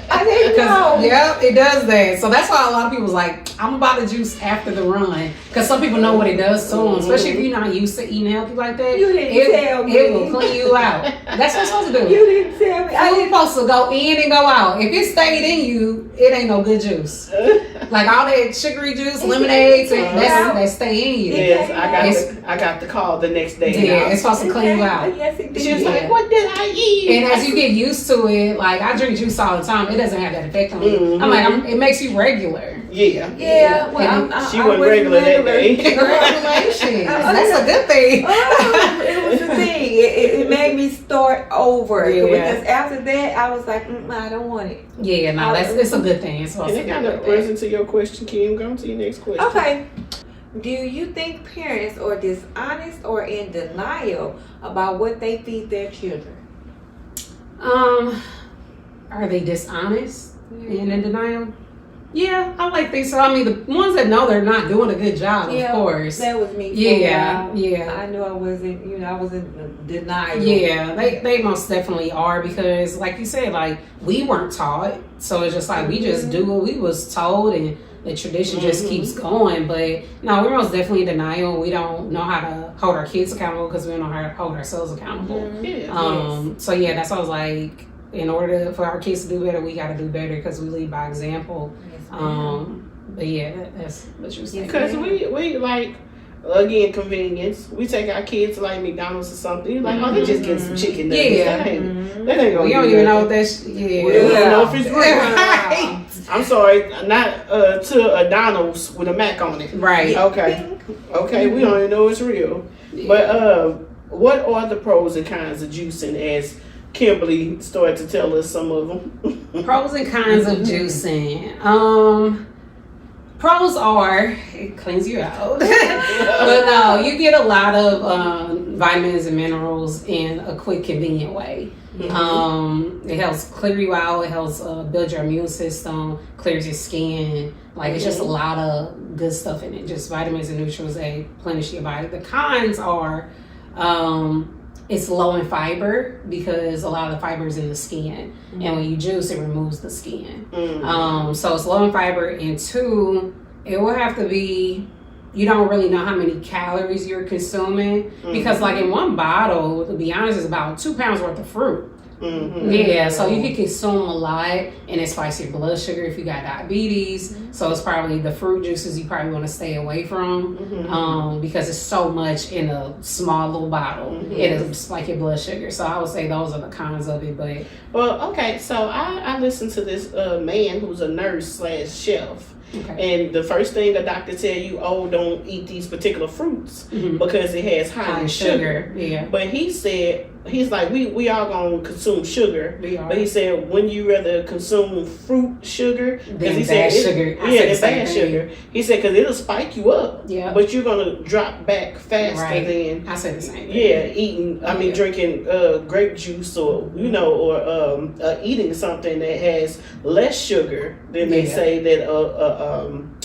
I didn't know. Yeah, it does that. So that's why a lot of people's like, I'm about to juice after the run. Because some people know what it does to them. Especially if you're not used to eating healthy like that. You didn't tell me. It will clean you out. That's what it's supposed to do. You didn't tell me. Food's supposed to go in and go out. If it stayed in you, it ain't no good juice. Like all that sugary juice, lemonades, that stay in you. Yes, I got the call the next day. Yeah, it's supposed to clean you out. Yes, it did. She was like, what did I eat? And as you get used to it, like I drink juice all the time, it doesn't have that effect on you. I'm like, it makes you regular. Yeah. Well, she wasn't regular that day. Congratulations. That's a good thing. It was a thing. It made me start over. Because after that, I was like, I don't want it. Yeah, no, it's a good thing. It's and it kind of brings into your question, Kim. Go to your next question. Okay. Do you think parents are dishonest or in denial about what they feed their children? Are they dishonest and in denial? Yeah, I like these. So I mean, the ones that know they're not doing a good job, of course. That was me. Yeah. I knew I wasn't. I was in denial. Yeah, they most definitely are, because, like you said, like we weren't taught, so it's just like we just do what we was told, and the tradition just keeps going. But no, we're most definitely in denial. We don't know how to hold our kids accountable because we don't know how to hold ourselves accountable. So yeah, that's why I was like, in order for our kids to do better, we got to do better because we lead by example. But yeah, that's what you saying. Because we like, again, convenience. We take our kids to like McDonald's or something. You're like, oh, they just getting some chicken nuggets. Yeah. That ain't gonna We don't even know what that's. Yeah. We don't know if it's real. Right. I'm sorry, not to a Donald's with a Mac on it. Right. Okay. We don't even know it's real. Yeah. But what are the pros and cons of juicing, as Kimberly started to tell us some of them? Pros and cons of juicing. Pros are it cleans you out, but no, you get a lot of vitamins and minerals in a quick, convenient way. It helps clear you out. It helps build your immune system, clears your skin. Like it's just a lot of good stuff in it. Just vitamins and nutrients that replenish your body. The cons are it's low in fiber because a lot of the fiber is in the skin, and when you juice, it removes the skin. So it's low in fiber, and two, it will have to be. You don't really know how many calories you're consuming because, like in one bottle, to be honest, it's about 2 pounds worth of fruit. Yeah, so you can consume a lot, and it spikes your blood sugar if you got diabetes. So it's probably the fruit juices you probably want to stay away from because it's so much in a small little bottle. It'll spike your blood sugar. So I would say those are the cons of it. But okay, so I listened to this man who's a nurse / chef. And the first thing the doctor tell you, don't eat these particular fruits because it has high sugar. Yeah. But he said, he's like, we all gonna consume sugar. But he said, when you rather consume fruit sugar, because he said sugar. It's bad sugar. He said because it'll spike you up. Yeah. But you're gonna drop back faster than I said the same thing. Yeah, drinking grape juice or eating something that has less sugar than they say that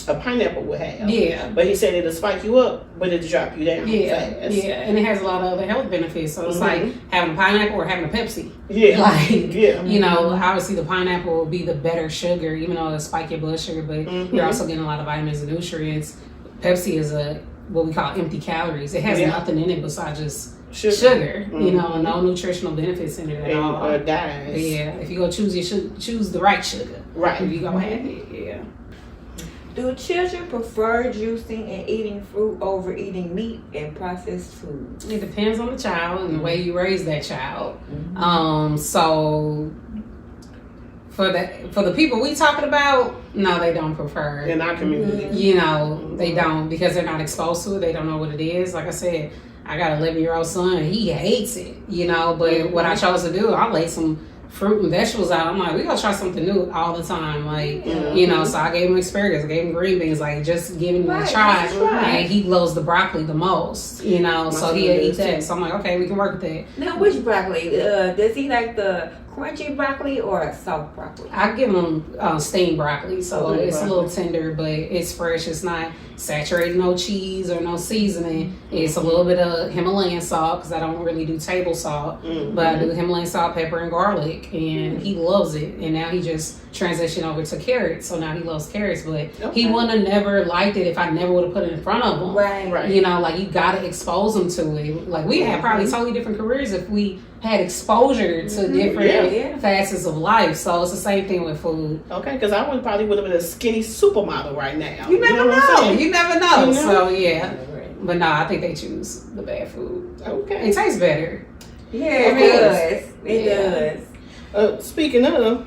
a pineapple would have. Yeah. But he said it'll spike you up, but it'll drop you down fast. Yeah, and it has a lot of other health benefits. So it's like having a pineapple or having a Pepsi. Yeah. Obviously the pineapple will be the better sugar, even though it'll spike your blood sugar, but you're also getting a lot of vitamins and nutrients. Pepsi is what we call empty calories. It has nothing in it besides just sugar. No nutritional benefits in it at all. Dyes. Yeah, if you go choose, you should choose the right sugar. Right. If you go have it, yeah. Do children prefer juicing and eating fruit over eating meat and processed food? It depends on the child and the way you raise that child. So for the people we talking about, no, they don't prefer. In our community. They don't, because they're not exposed to it. They don't know what it is. Like I said, I got an 11-year-old son. He hates it, but what I chose to do, I laid some fruit and vegetables out. I'm like, we gonna try something new all the time. So I gave him asparagus, I gave him green beans, just giving him a try. And he loves the broccoli the most, so he'll eat that. So I'm like, okay, we can work with that. Now, which broccoli? Does he like the crunchy broccoli or a soft broccoli? I give him steamed broccoli, so it's a little tender, but it's fresh. It's not saturated, no cheese or no seasoning. It's a little bit of Himalayan salt because I don't really do table salt, but I do Himalayan salt, pepper, and garlic, and he loves it. And now he just transitioned over to carrots, so now he loves carrots. But he wouldn't have never liked it if I never would have put it in front of him. Right. You gotta expose him to it. We had probably totally different careers if we had exposure to different facets of life. So it's the same thing with food. Okay, because I probably would have been a skinny supermodel right now. You never know. You never know. So yeah. But no, I think they choose the bad food. Okay. It tastes better. Yeah, it does. It does. Speaking of,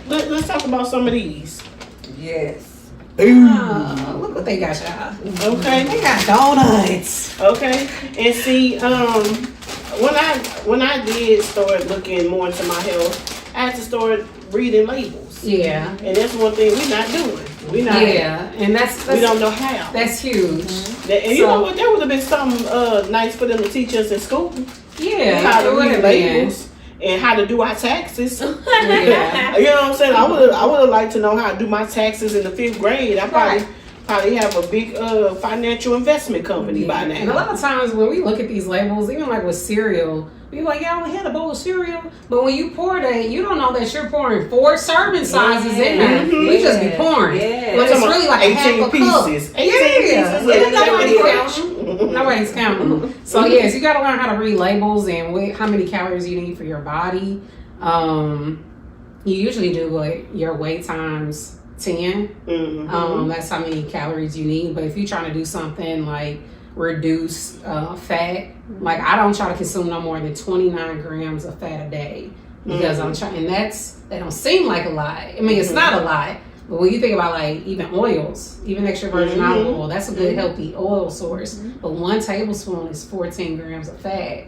let's talk about some of these. Yes. Look what they got, y'all. Okay. They got donuts. Okay. And see, when I did start looking more into my health, I had to start reading labels. Yeah. And that's one thing we're not doing. We're not. Yeah. And that's we don't know how. That's huge. And you know what? There would have been something nice for them to teach us in school. Yeah. How to read labels. and how to do our taxes. Yeah. You know what I'm saying? I would have liked to know how to do my taxes in the 5th grade. I probably have a big financial investment company by now. And a lot of times when we look at these labels, even like with cereal, we like, yeah, I only had a bowl of cereal. But when you pour that, you don't know that you're pouring 4 serving sizes in there. We just be pouring. Yeah. But it's really like 18 half a pieces. cup. 18 pieces. Nobody's counting. So yes, you got to learn how to read labels and how many calories you need for your body. You usually do like your weight times 10. That's how many calories you need. But if you're trying to do something like reduce fat, like I don't try to consume no more than 29 grams of fat a day because I'm trying, and that don't seem like a lot. I mean, it's not a lot, but when you think about like even oils, even extra virgin olive oil, that's a good healthy oil source. But 1 tablespoon is 14 grams of fat.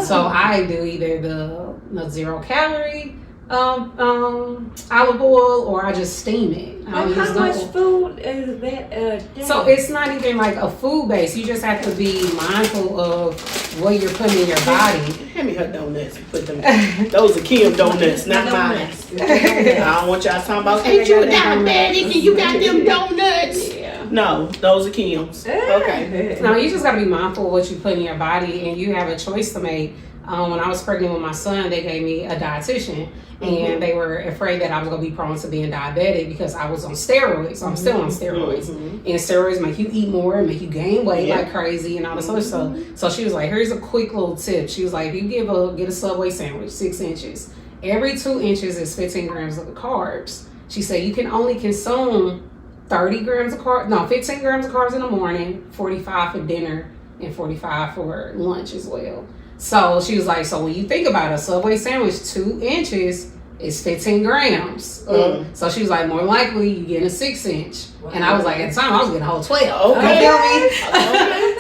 So I do either the 0 calorie olive oil, or I just steam it. How much food is that? So it's not even like a food base. You just have to be mindful of what you're putting in your body. Hand me her donuts and put them. Those are Kim donuts, not mine. I don't want y'all talking about. Ain't you diabetic and you got them donuts? Yeah. No, those are Kim's. Okay. No, you just got to be mindful of what you put in your body, and you have a choice to make. When I was pregnant with my son, they gave me a dietitian, and they were afraid that I was going to be prone to being diabetic because I was on steroids. So I'm still on steroids. And steroids make you eat more and make you gain weight like crazy and all this other stuff. So she was like, here's a quick little tip. She was like, if you get a Subway sandwich, 6 inches, every 2 inches is 15 grams of carbs. She said you can only consume 15 grams of carbs in the morning, 45 for dinner, and 45 for lunch as well. So she was like, so when you think about a Subway sandwich, 2 inches is 15 grams. So she was like, more likely you getting a 6 inch. Wow. And I was like, at the time I was getting a whole 12. Okay. You feel me?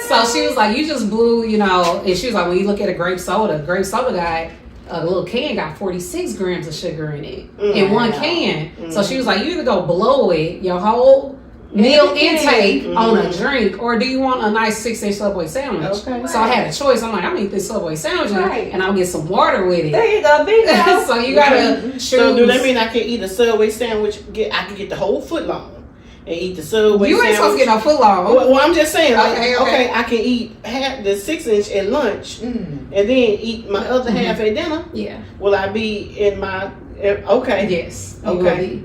So she was like, you just blew, and she was like, when you look at a grape soda got a little can got 46 grams of sugar in it in 1 can. So she was like, you either go blow it, your whole meal intake on a drink, or do you want a nice 6 inch Subway sandwich? Okay. So I had a choice. I'm like, I'm gonna eat this Subway sandwich and I'll get some water with it. There you go, big girl. So you gotta choose. So do that mean I can eat a Subway sandwich? I can get the whole foot long and eat the Subway sandwich? You ain't supposed to get no foot long. Well, I'm just saying, like, okay, I can eat half the 6 inch at lunch and then eat my other half at dinner. Yeah. Will I be in my Yes. Okay.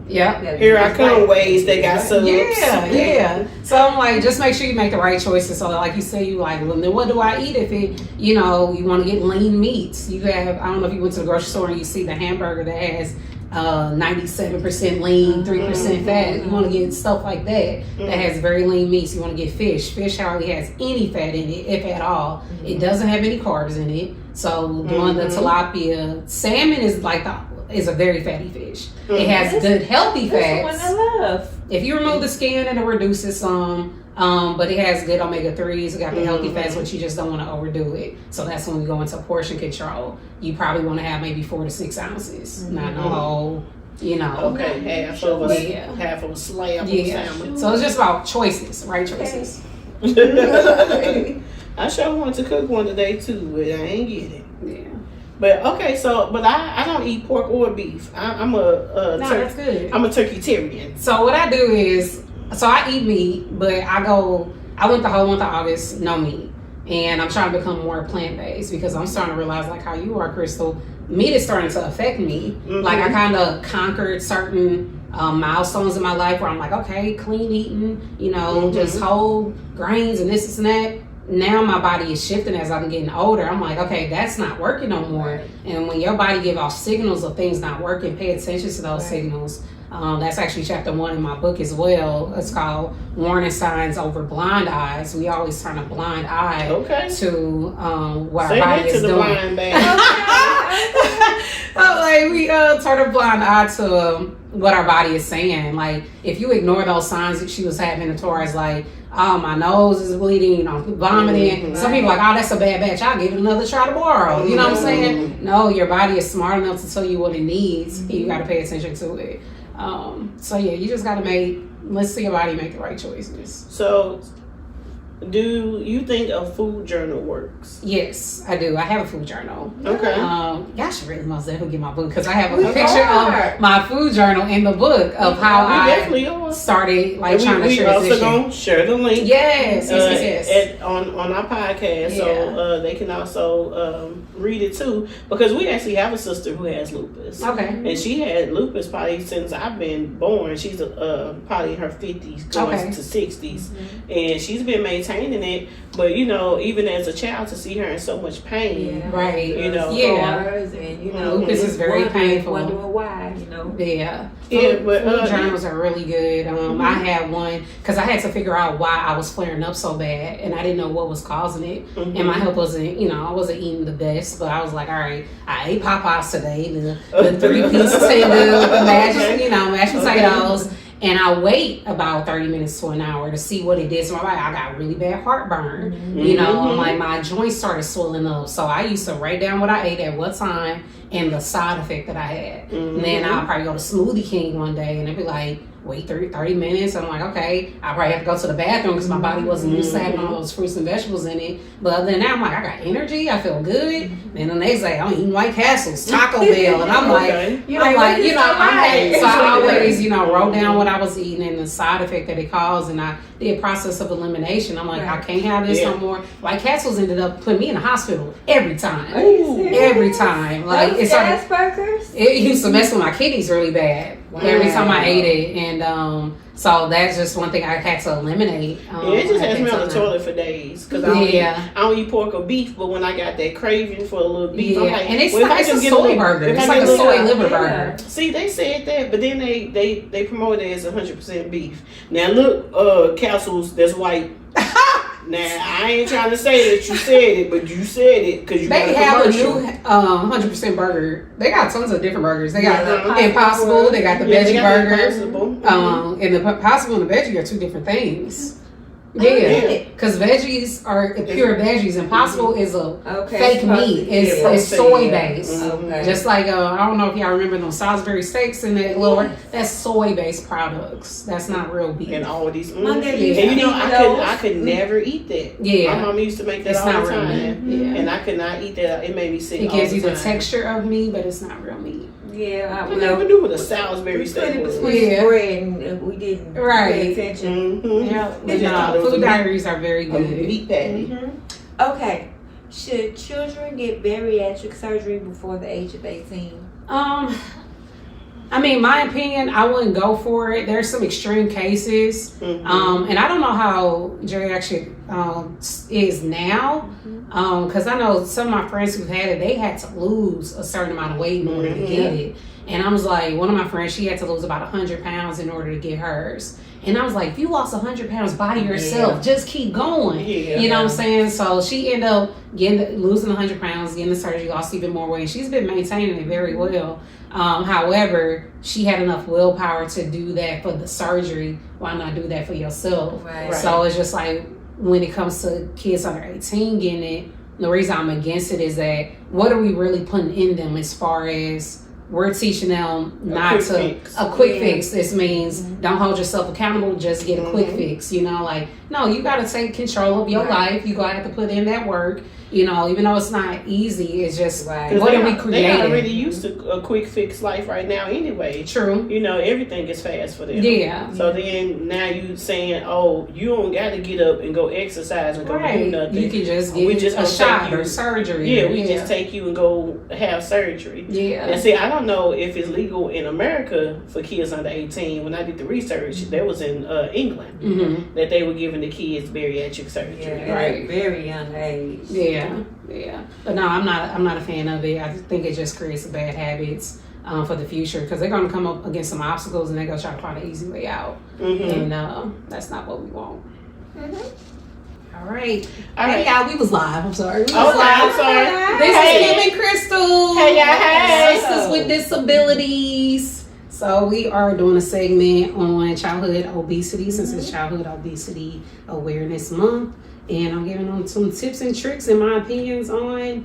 Yeah. Here I come, ways they got subs. Yeah. So I'm like, just make sure you make the right choices. So like you say, you like, well, then what do I eat if it, you want to get lean meats? You have, I don't know if you went to the grocery store and you see the hamburger that has 97% lean, 3% fat. You want to get stuff like that that has very lean meats. You want to get fish. Fish hardly has any fat in it, if at all. It doesn't have any carbs in it. So doing the tilapia, salmon is a very fatty fish. It has good healthy fats. That's the one I love. If you remove the skin, it'll reduce it some. But it has good omega-3s. It got the healthy fats, but you just don't want to overdo it. So that's when we go into portion control. You probably want to have maybe 4 to 6 ounces, not no whole, Okay, half of a slab of salmon. So it's just about choices, right choices. I sure wanted to cook one today too, but I ain't get it. Yeah. But okay, but I don't eat pork or beef. I'm a that's good. I'm a turkeytarian. So what I do is, I eat meat, but I went the whole month of August, no meat. And I'm trying to become more plant-based because I'm starting to realize, like how you are, Crystal, meat is starting to affect me. Like I kind of conquered certain milestones in my life where I'm like, okay, clean eating, just whole grains and this and that. Now my body is shifting as I'm getting older. I'm like, okay, that's not working no more. And when your body give off signals of things not working, pay attention to those signals. That's actually chapter 1 in my book as well. It's called Warning Signs Over Blind Eyes. We always turn a blind eye to what our body is doing. We turn a blind eye to what our body is saying. Like if you ignore those signs that she was having as far as like, oh, my nose is bleeding, I'm vomiting. Some people are like, oh, that's a bad batch, I'll give it another try tomorrow. You know what I'm saying? No, your body is smart enough to tell you what it needs. And you got to pay attention to it. You just got to listen to your body, make the right choices. So do you think a food journal works? Yes, I do. I have a food journal. Okay. Y'all should really most definitely get my book because I have a picture of my food journal in the book of how I started trying to transition. We also gonna share the link. Yes. On our podcast, so they can also read it too, because we actually have a sister who has lupus. Okay. And she had lupus probably since I've been born. She's probably in her 50s, going to 60s, and she's been maintaining it. But even as a child, to see her in so much pain, right? And lupus is very painful. Wondering why, Yeah. But food journals are really good. I had one because I had to figure out why I was flaring up so bad, and I didn't know what was causing it. And my health wasn't, I wasn't eating the best. But I was like, all right, I ate Popeyes today, the 3-piece tender, mashed potatoes. And I wait about 30 minutes to an hour to see what it did to my body. I got really bad heartburn. Like my joints started swelling up. So I used to write down what I ate at what time and the side effect that I had. And then I'll probably go to Smoothie King one day and they'd be like, wait 30 minutes. I'm like, okay, I probably have to go to the bathroom because my body wasn't used to having all those fruits and vegetables in it. But other than that, I'm like, I got energy, I feel good. Then the next day, I'm eating White Castles, Taco Bell, and I'm like, so I always, wrote down what I was eating and the side effect that it caused, and I did a process of elimination. I'm like, I can't have this no more. White Castles ended up putting me in the hospital every time. Every time. Like it used to mess with my kidneys really bad. Every time I ate it, and so that's just one thing I had to eliminate. It just has me on the toilet for days because I don't eat pork or beef, but when I got that craving for a little beef, I'm like, and it's a soy burger. It's like a soy liver burger. See, they said that, but then they promote it as 100% beef. Now look, Castles that's white. Now, I ain't trying to say that you said it, but you said it because you got a commercial. They have a new 100% burger. They got tons of different burgers. They got the Impossible. They got the veggie burger. And the Impossible and the veggie are two different things. Because veggies are pure veggies. Impossible is a fake meat. It's soy based. Just like I don't know if y'all remember those Salisbury steaks in that lower. That's soy based products. That's not real beef. And all these. I could never eat that. My mom used to make that all the time, and I could not eat that. It made me sick. It gives you the texture of meat, but it's not real meat. I never knew what a Salisbury steak was. Bread and we didn't pay attention. Food diaries are very good. Meat patty. Okay. Should children get bariatric surgery before the age of 18? I mean, my opinion, I wouldn't go for it. There's some extreme cases, and I don't know how geriatric is now, because I know some of my friends who've had it, they had to lose a certain amount of weight in order to get it. And I was like, one of my friends, she had to lose about 100 pounds in order to get hers. And I was like, if you lost 100 pounds by yourself, just keep going. You know what I'm saying? So she ended up losing 100 pounds, getting the surgery, lost even more weight. She's been maintaining it very well. However, she had enough willpower to do that for the surgery. Why not do that for yourself? So it's just like when it comes to kids under 18 getting it, the reason I'm against it is that what are we really putting in them as far as we're teaching them not to a quick fix. This means don't hold yourself accountable, just get a quick fix. No, you got to take control of your life. You got to have to put in that work. Even though it's not easy, it's just what are we creating? They got already used to a quick fix life right now anyway. True. Everything is fast for them. So then now you saying, oh, you don't got to get up and go exercise and go do nothing. You can just get a shot or surgery. We just take you and go have surgery. And see, I don't know if it's legal in America for kids under 18. When I did the research, that was in England that they were giving the kids bariatric surgery. At a very young age. But no, I'm not a fan of it. I think it just creates bad habits for the future because they're going to come up against some obstacles and they're going to try to find an easy way out. And that's not what we want. All right. Hey, y'all, we was live. I'm sorry. I'm sorry. This is Kim and Crystal. Hey, y'all. Hey. Sistahs Wit Disabilities. So we are doing a segment on childhood obesity since it's Childhood Obesity Awareness Month. And I'm giving them some tips and tricks and my opinions on,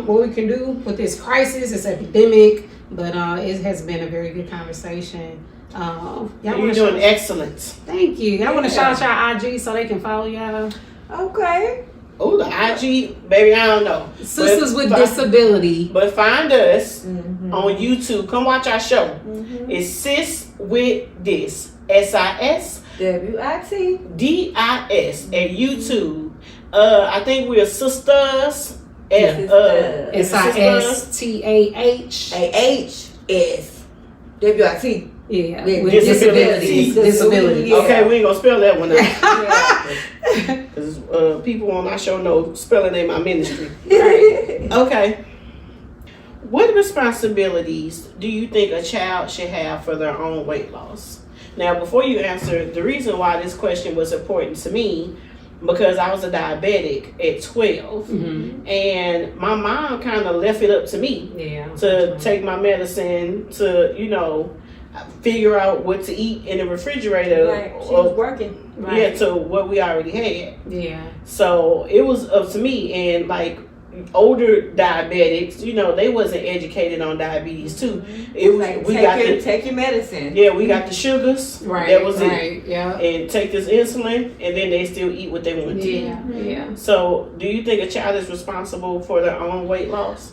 what we can do with this crisis, this epidemic. But it has been a very good conversation. You're doing excellent. Thank you. I want to shout out y'all IG so they can follow y'all. Okay. Oh, the IG, baby, I don't know. Sistahs Wit Disabilities. But find us Mm-hmm. on YouTube. Come watch our show. Mm-hmm. It's Sis Wit Dis. SISWIT DIS at YouTube. I think we're Sistahs. SISTAHSWIT. Yeah, With with disabilities. disabilities. Yeah. Okay, we ain't gonna spell that one out. Yeah. Because people on our show know spelling ain't my ministry. Right. Okay. What responsibilities do you think a child should have for their own weight loss? Now, before you answer, the reason why this question was important to me, because I was a diabetic at 12, Mm-hmm. and my mom kind of left it up to me Yeah. to take my medicine, to, figure out what to eat in the refrigerator. Right. She was working. Right. Yeah, to what we already had. Yeah. So it was up to me, and like older diabetics, they wasn't educated on diabetes too. It was Like, take your medicine. yeah, we got the sugars. Right. That was right. Yeah. and take this insulin, and then they still eat what they want to eat. Yeah. Yeah. So, do you think a child is responsible for their own weight loss?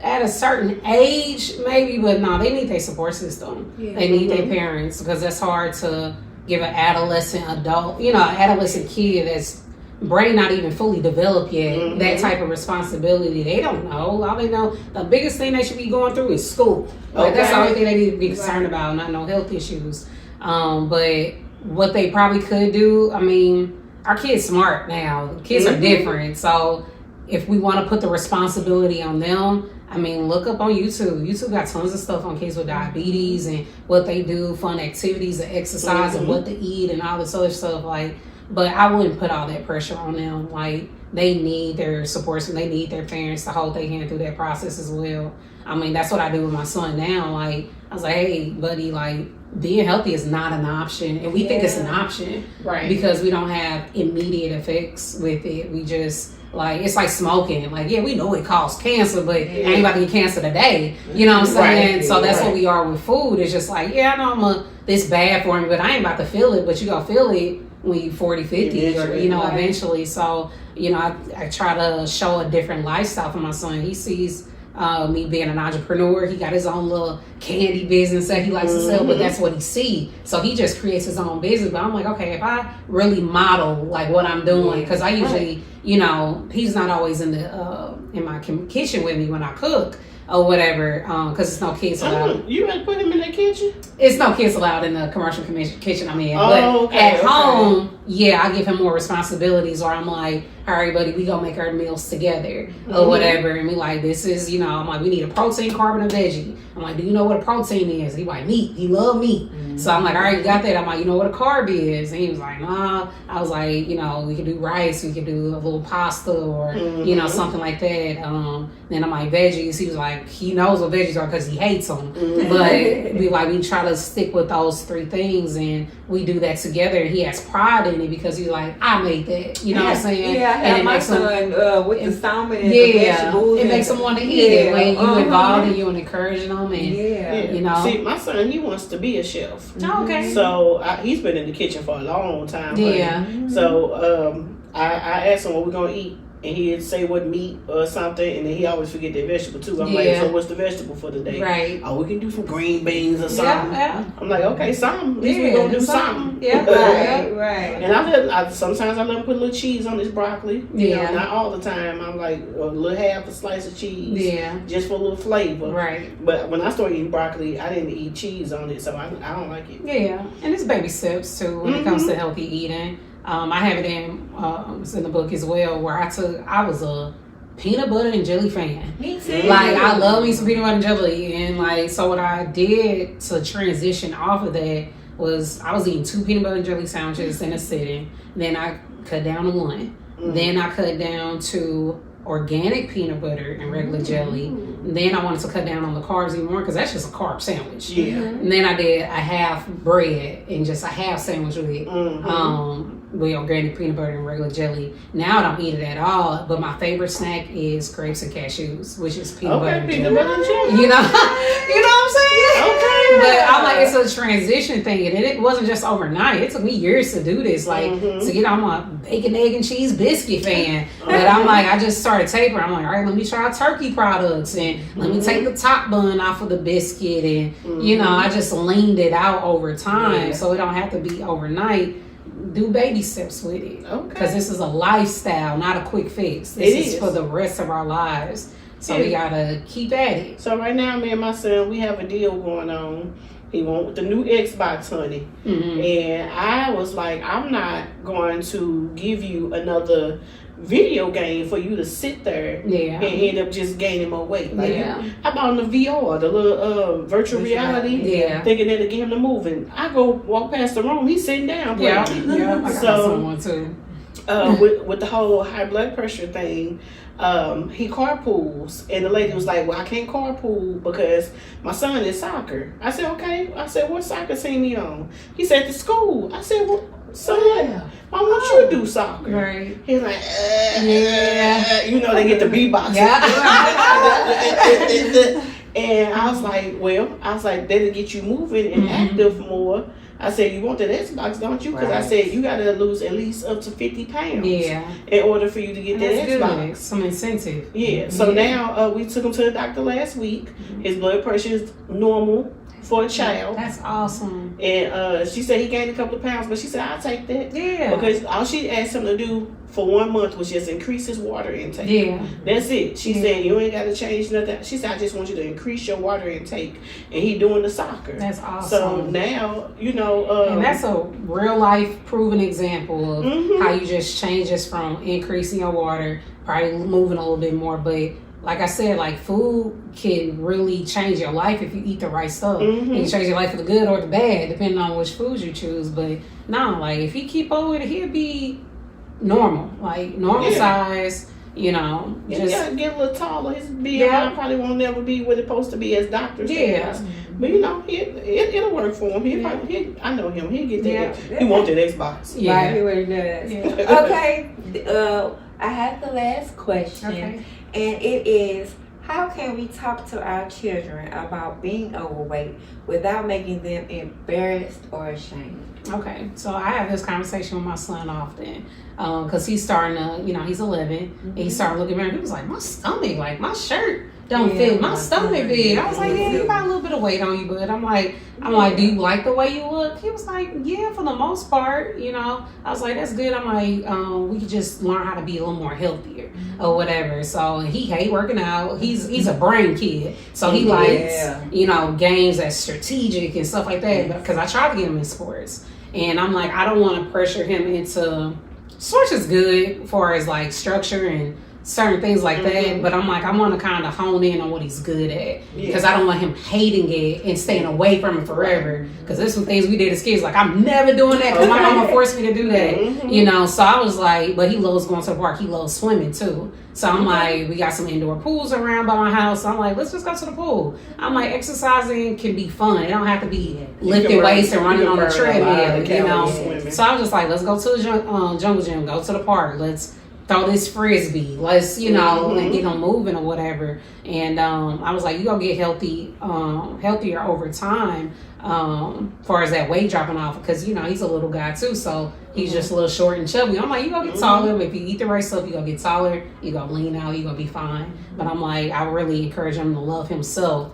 At a certain age, maybe, but no, they need their support system. Yeah. They need their parents, because it's hard to give an adolescent adult, an adolescent kid that's brain not even fully developed yet, that type of responsibility. They don't know. All they know, the biggest thing they should be going through is school. Like, that's the only thing they need to be concerned about, not no health issues. But what they probably could do, our kids smart now. Kids are different. So if we want to put the responsibility on them, look up on YouTube. YouTube got tons of stuff on kids with diabetes and what they do, fun activities and exercise and what to eat and all this other stuff. But I wouldn't put all that pressure on them. They need their support and they need their parents to hold their hand through that process as well. That's what I do with my son now. I was like, hey, buddy, being healthy is not an option. And we think it's an option. Right. Because we don't have immediate effects with it. We just, it's like smoking. We know it causes cancer, but I ain't about to get cancer today. You know what I'm saying? Right. So that's what we are with food. It's just I know this bad for me, but I ain't about to feel it. But you gonna feel it when you 40, 50, eventually, or, eventually. So, I try to show a different lifestyle for my son. He sees me being an entrepreneur. He got his own little candy business that he likes to sell, but that's what he sees. So he just creates his own business. But I'm like, okay, if I really model what I'm doing, because I usually, he's not always in my kitchen with me when I cook or whatever, because it's no kids allowed. You had to put him in the kitchen? It's no kids allowed in the commercial kitchen I'm in. Oh, but at home, I give him more responsibilities, or I'm like, all right, buddy, we gonna make our meals together or whatever. And we this is, I'm like, we need a protein, carb, and a veggie. I'm like, do you know what a protein is? He like, meat. He love meat. So I'm like, all right, you got that. I'm like, you know what a carb is? And he was like, nah. I was like, we can do rice. We can do a little pasta or, something like that. Then I'm like, veggies. He was like, he knows what veggies are because he hates them. But we try to stick with those three things, and we do that together. And he has pride in it because he's like, I made that. You know what I'm saying? Yeah, I have my son with the salmon and the vegetables. It makes him want to eat it when you involved and you and encouraging them. And, See, my son, he wants to be a chef. Oh, okay. So he's been in the kitchen for a long time. Yeah. So I asked him what we're going to eat. And he'd say what meat or something, and then he always forget their vegetable too. I'm like, so what's the vegetable for today? Right. Oh, we can do some green beans or something. Yeah. I'm like, okay, something. At least we're going to do something. Yeah. Right. And sometimes I let him put a little cheese on his broccoli. Yeah. Not all the time. I'm like, a little half a slice of cheese. Yeah. Just for a little flavor. Right. But when I started eating broccoli, I didn't eat cheese on it, so I don't like it. Yeah. And it's baby steps too when it comes to healthy eating. I have it it's in the book as well, where I was a peanut butter and jelly fan. Me too. I love me some peanut butter and jelly. And so what I did to transition off of that was I was eating 2 peanut butter and jelly sandwiches in a sitting. Then I cut down to 1. Then I cut down to organic peanut butter and regular jelly. And then I wanted to cut down on the carbs even more because that's just a carb sandwich. Yeah. And then I did a half bread and just a half sandwich with with organic peanut butter and regular jelly. Now I don't eat it at all. But my favorite snack is grapes and cashews, which is peanut butter and jelly. Butter and jelly. You know what I'm saying? Okay. But I'm like, it's a transition thing, and it wasn't just overnight. It took me years to do this, like to get on my bacon, egg, and cheese biscuit fan. But I'm like, I just started tapering. I'm like, all right, let me try turkey products, and let me take the top bun off of the biscuit, and you know, I just leaned it out over time, so it don't have to be overnight. Do baby steps with it, because this is a lifestyle, not a quick fix. This is for the rest of our lives. So we gotta keep at it. So right now, me and my son, we have a deal going on. He went with the new Xbox, honey. And I was like, I'm not going to give you another video game for you to sit there and end up just gaining more weight. Like, how about in the VR, the little virtual reality? Thinking that'll get him to moving. I go walk past the room, he's sitting down playing. I got someone too. With the whole high blood pressure thing, he carpools, and the lady was like, well, I can't carpool because my son is soccer. I said, okay. I said, what soccer team he on? He said, the school. I said, well, son, why won't you do soccer? Right. He's like, you know, they get the beatbox. And I was like, that'll get you moving and active more. I said, you want that Xbox, don't you? Because I said, you got to lose at least up to 50 pounds in order for you to get that Xbox. Good. Some incentive. So now we took him to the doctor last week. His blood pressure is normal for a child. That's awesome. And she said he gained a couple of pounds, but she said, I'll take that. Yeah. Because all she asked him to do for 1 month was just increase his water intake. Yeah. That's it. She said, you ain't got to change nothing. She said, I just want you to increase your water intake. And he doing the soccer. That's awesome. So now, you know. And that's a real life proven example of how you just change this from increasing your water, probably moving a little bit more. But like I said, like food can really change your life if you eat the right stuff. It can change your life for the good or the bad, depending on which foods you choose. But no, like if he keep on with it, he'll be normal, like normal size. You know, just get a little taller. His BMI probably won't never be what it's supposed to be as doctors says. But you know, it'll work for him. I know him. He'll get that. He wants that Xbox. Right, he really does. Okay, I have the last question, and it is, how can we talk to our children about being overweight without making them embarrassed or ashamed? Okay, so I have this conversation with my son often because he's starting to, you know, he's 11, and he started looking at me, he was like, my stomach, like my shirt don't fit my stomach big. I was like, yeah, you got a little bit of weight on you, but I'm like, do you like the way you look? He was like, yeah, for the most part, you know. I was like, that's good. I'm like, we could just learn how to be a little more healthier or whatever. So he hate working out. He's a brain kid, so he likes, you know, games that's strategic and stuff like that. Because I try to get him in sports, and I'm like, I don't want to pressure him into sports is good as far as like structure and certain things like that, but I'm like, I want to kind of hone in on what he's good at, because I don't want him hating it and staying away from it forever, because there's some things we did as kids, like I'm never doing that because my mama forced me to do that, you know. So I was like, but he loves going to the park, he loves swimming too, so I'm like, we got some indoor pools around by my house, so I'm like, let's just go to the pool. I'm like, exercising can be fun, it don't have to be lifting weights and running on the treadmill, you know. So I was just like, let's go to the jungle gym, go to the park, let's throw this frisbee, let's, you know, and get them moving or whatever. And I was like, you gonna get healthier over time, far as that weight dropping off, because, you know, he's a little guy too, so he's just a little short and chubby. I'm like, you gonna get taller, but if you eat the right stuff, you gonna get taller, you gonna lean out, you gonna be fine. But I'm like, I really encourage him to love himself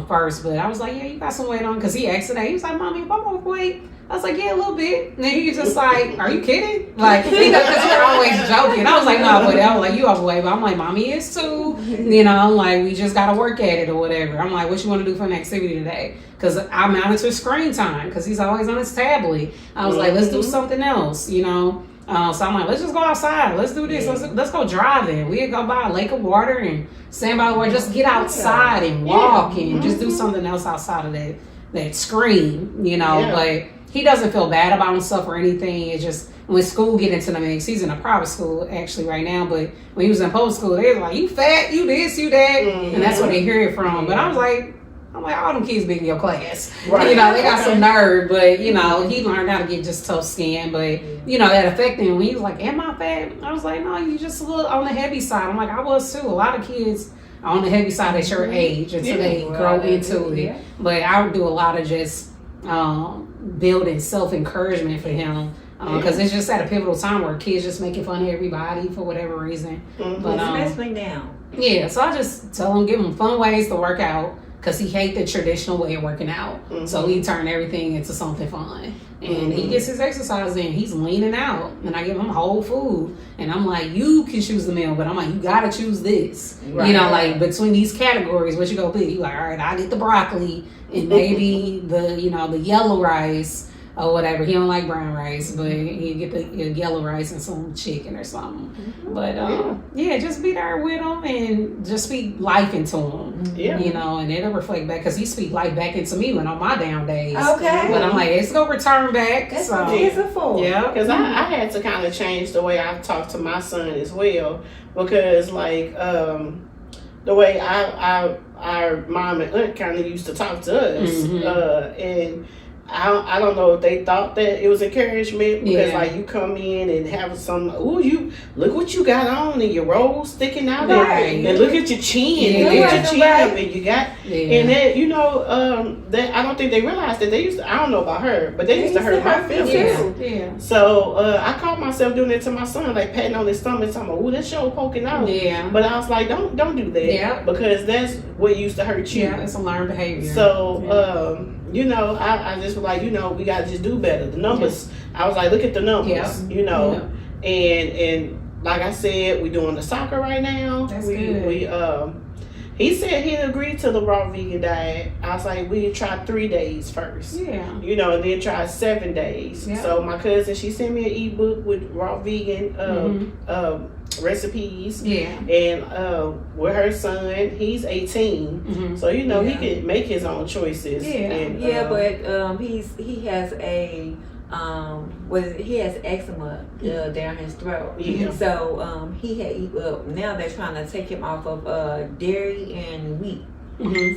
first. But I was like, yeah, you got some weight on, because he asked today, he was like, Mommy, if I'm overweight, I was like, yeah, a little bit. And then he was just like, are you kidding? Like, because you're always joking. I was like, no, but I was like, you overweight. But I'm like, Mommy is too. You know, I'm like, we just got to work at it or whatever. I'm like, what you want to do for an activity today? Because I monitor screen time, because he's always on his tablet. I was like, let's do something else, you know. So I'm like, let's just go outside. Let's do this. Let's go driving. We'd go by a lake of water and stand by the water. Just get outside and walk and just do something else outside of that screen, you know. But he doesn't feel bad about himself or anything. It's just when school get into the mix, he's in a private school actually right now, but when he was in public school, they was like, you fat, you this, you that, and that's what they hear it from. But I'm like, all them kids be in your class. Right. You know, they got some nerve, but you know, he learned how to get just tough skin. But you know, that affected him when he was like, am I fat? I was like, no, you just a little on the heavy side. I'm like, I was too. A lot of kids are on the heavy side at your age until they grow into it. But I would do a lot of just building self-encouragement for him. Because it's just at a pivotal time where kids just making fun of everybody for whatever reason. But especially now. Yeah, so I just tell him, give him fun ways to work out. Because he hates the traditional way of working out. So he turned everything into something fun. And he gets his exercise in. He's leaning out. And I give him whole food. And I'm like, you can choose the meal. But I'm like, you got to choose this. Right. You know, like between these categories, what you go pick? You like, all right, I get the broccoli. And maybe the yellow rice. Or whatever. He don't like brown rice, but he get the yellow rice and some chicken or something. But yeah, just be there with him and just speak life into him. Yeah. You know, and it'll reflect back because he speak life back into me when on my down days. Okay. But I'm like, it's gonna return back. That's what kids are for. Yeah. Because I had to kind of change the way I talk to my son as well, because like the way our mom and aunt kind of used to talk to us, and I don't know if they thought that it was encouragement because like you come in and have some, you look what you got on and your rolls sticking out and look at your chin and lift your chin up and you got and that that I don't think they realized that they used to, I don't know about her, but they used to hurt my feelings. Yeah. So I caught myself doing it to my son, like patting on his stomach and talking, that show poking out. Yeah. But I was like, don't do that because that's what used to hurt you. Yeah, it's a learned behavior. So I just was like, we gotta just do better. The numbers, I was like, look at the numbers, and like I said, we're doing the soccer right now. That's good. He said he agreed to the raw vegan diet. I was like, we try 3 days first. Yeah. And then try 7 days. Yeah. So my cousin, she sent me an ebook with raw vegan recipes. Yeah. And with her son, he's 18. So he can make his own choices. Yeah. And, but he has a he has eczema down his throat. Yeah. So he had now they're trying to take him off of dairy and wheat.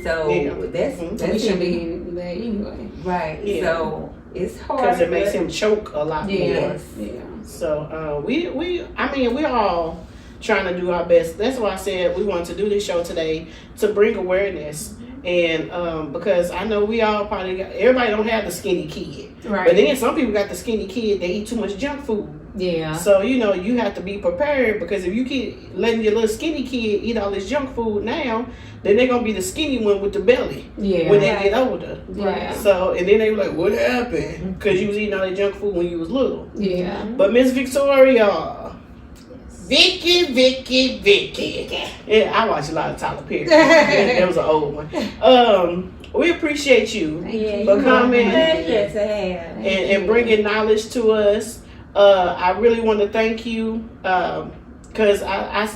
So that's we shouldn't be eating that anyway. Right. Yeah. So it's hard because it makes him choke a lot more. Yeah. So we're all trying to do our best. That's why I said we wanted to do this show today to bring awareness. And because I know we all everybody don't have the skinny kid. Right. But then some people got the skinny kid, they eat too much junk food. Yeah. So, you have to be prepared because if you keep letting your little skinny kid eat all this junk food now, then they're going to be the skinny one with the belly when they get older. Right. So, and then they were like, what happened? Because you was eating all that junk food when you was little. Yeah. But Miss Victoria, Vicky. Yeah, I watch a lot of Tyler Perry. That was an old one. We appreciate you for coming and bringing knowledge to us. I really want to thank you because I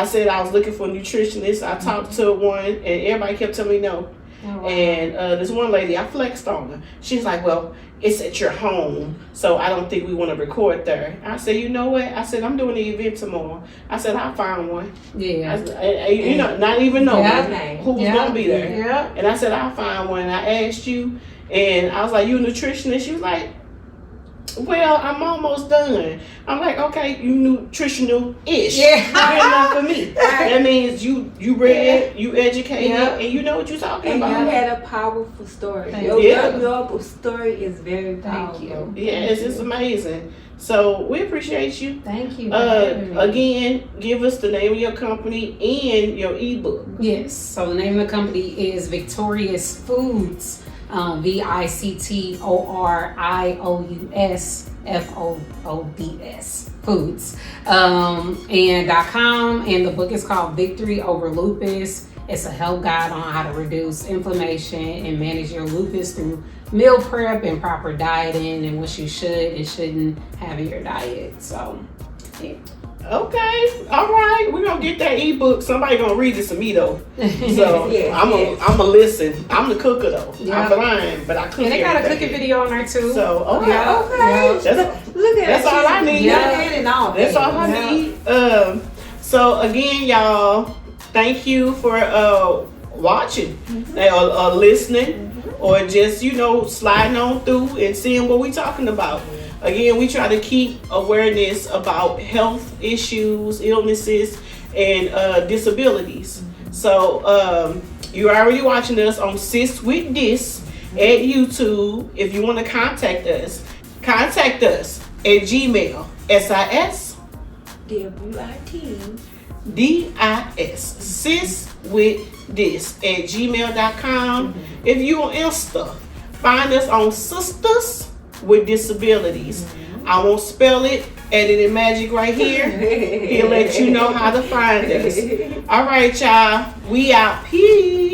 said I was looking for a nutritionist. I talked to one and everybody kept telling me no. Oh, wow. And this one lady, I flexed on her. She's like, well, it's at your home, so I don't think we want to record there. I said, you know what? I said, I'm doing the event tomorrow. I said, I'll find one. Yeah. Not even knowing who's going to be there. Yeah. And I said, I'll find one. And I asked you, and I was like, you a nutritionist? She was like, well, I'm almost done. I'm like, okay, you nutritional-ish. Yeah. Good enough for me. That means you read, you educated, and you know what you're talking about. And you had a powerful story. Your story is very powerful. Thank you. Yes, it's amazing. So we appreciate you. Thank you. Again, give us the name of your company and your ebook. Yes. So the name of the company is Victorious Foods. Victorious Foods Foods and .com, and the book is called Victory Over Lupus. It's a health guide on how to reduce inflammation and manage your lupus through meal prep and proper dieting and what you should and shouldn't have in your diet. So Okay, all right. We're gonna get that ebook. Somebody gonna read this to me though. So Yes, I'm gonna listen. I'm the cooker though. Yeah. I'm blind, but I cook. And they got a everything. cooking video on there too. So okay, Yeah. Okay. Look at That's that. all I need. And all. That's all I Yeah. need. So again, y'all, thank you for watching or listening, or just sliding on through and seeing what we talking about. Again, we try to keep awareness about health issues, illnesses, and disabilities. So you're already watching us on Sistahs Wit Dis at YouTube. If you want to contact us at Gmail, SISWIT SisWitDis at gmail.com. If you on Insta, find us on Sistahs Wit Disabilities. I won't spell it. Edited Magic right here. He'll let you know how to find us. All right, y'all. We out. Peace.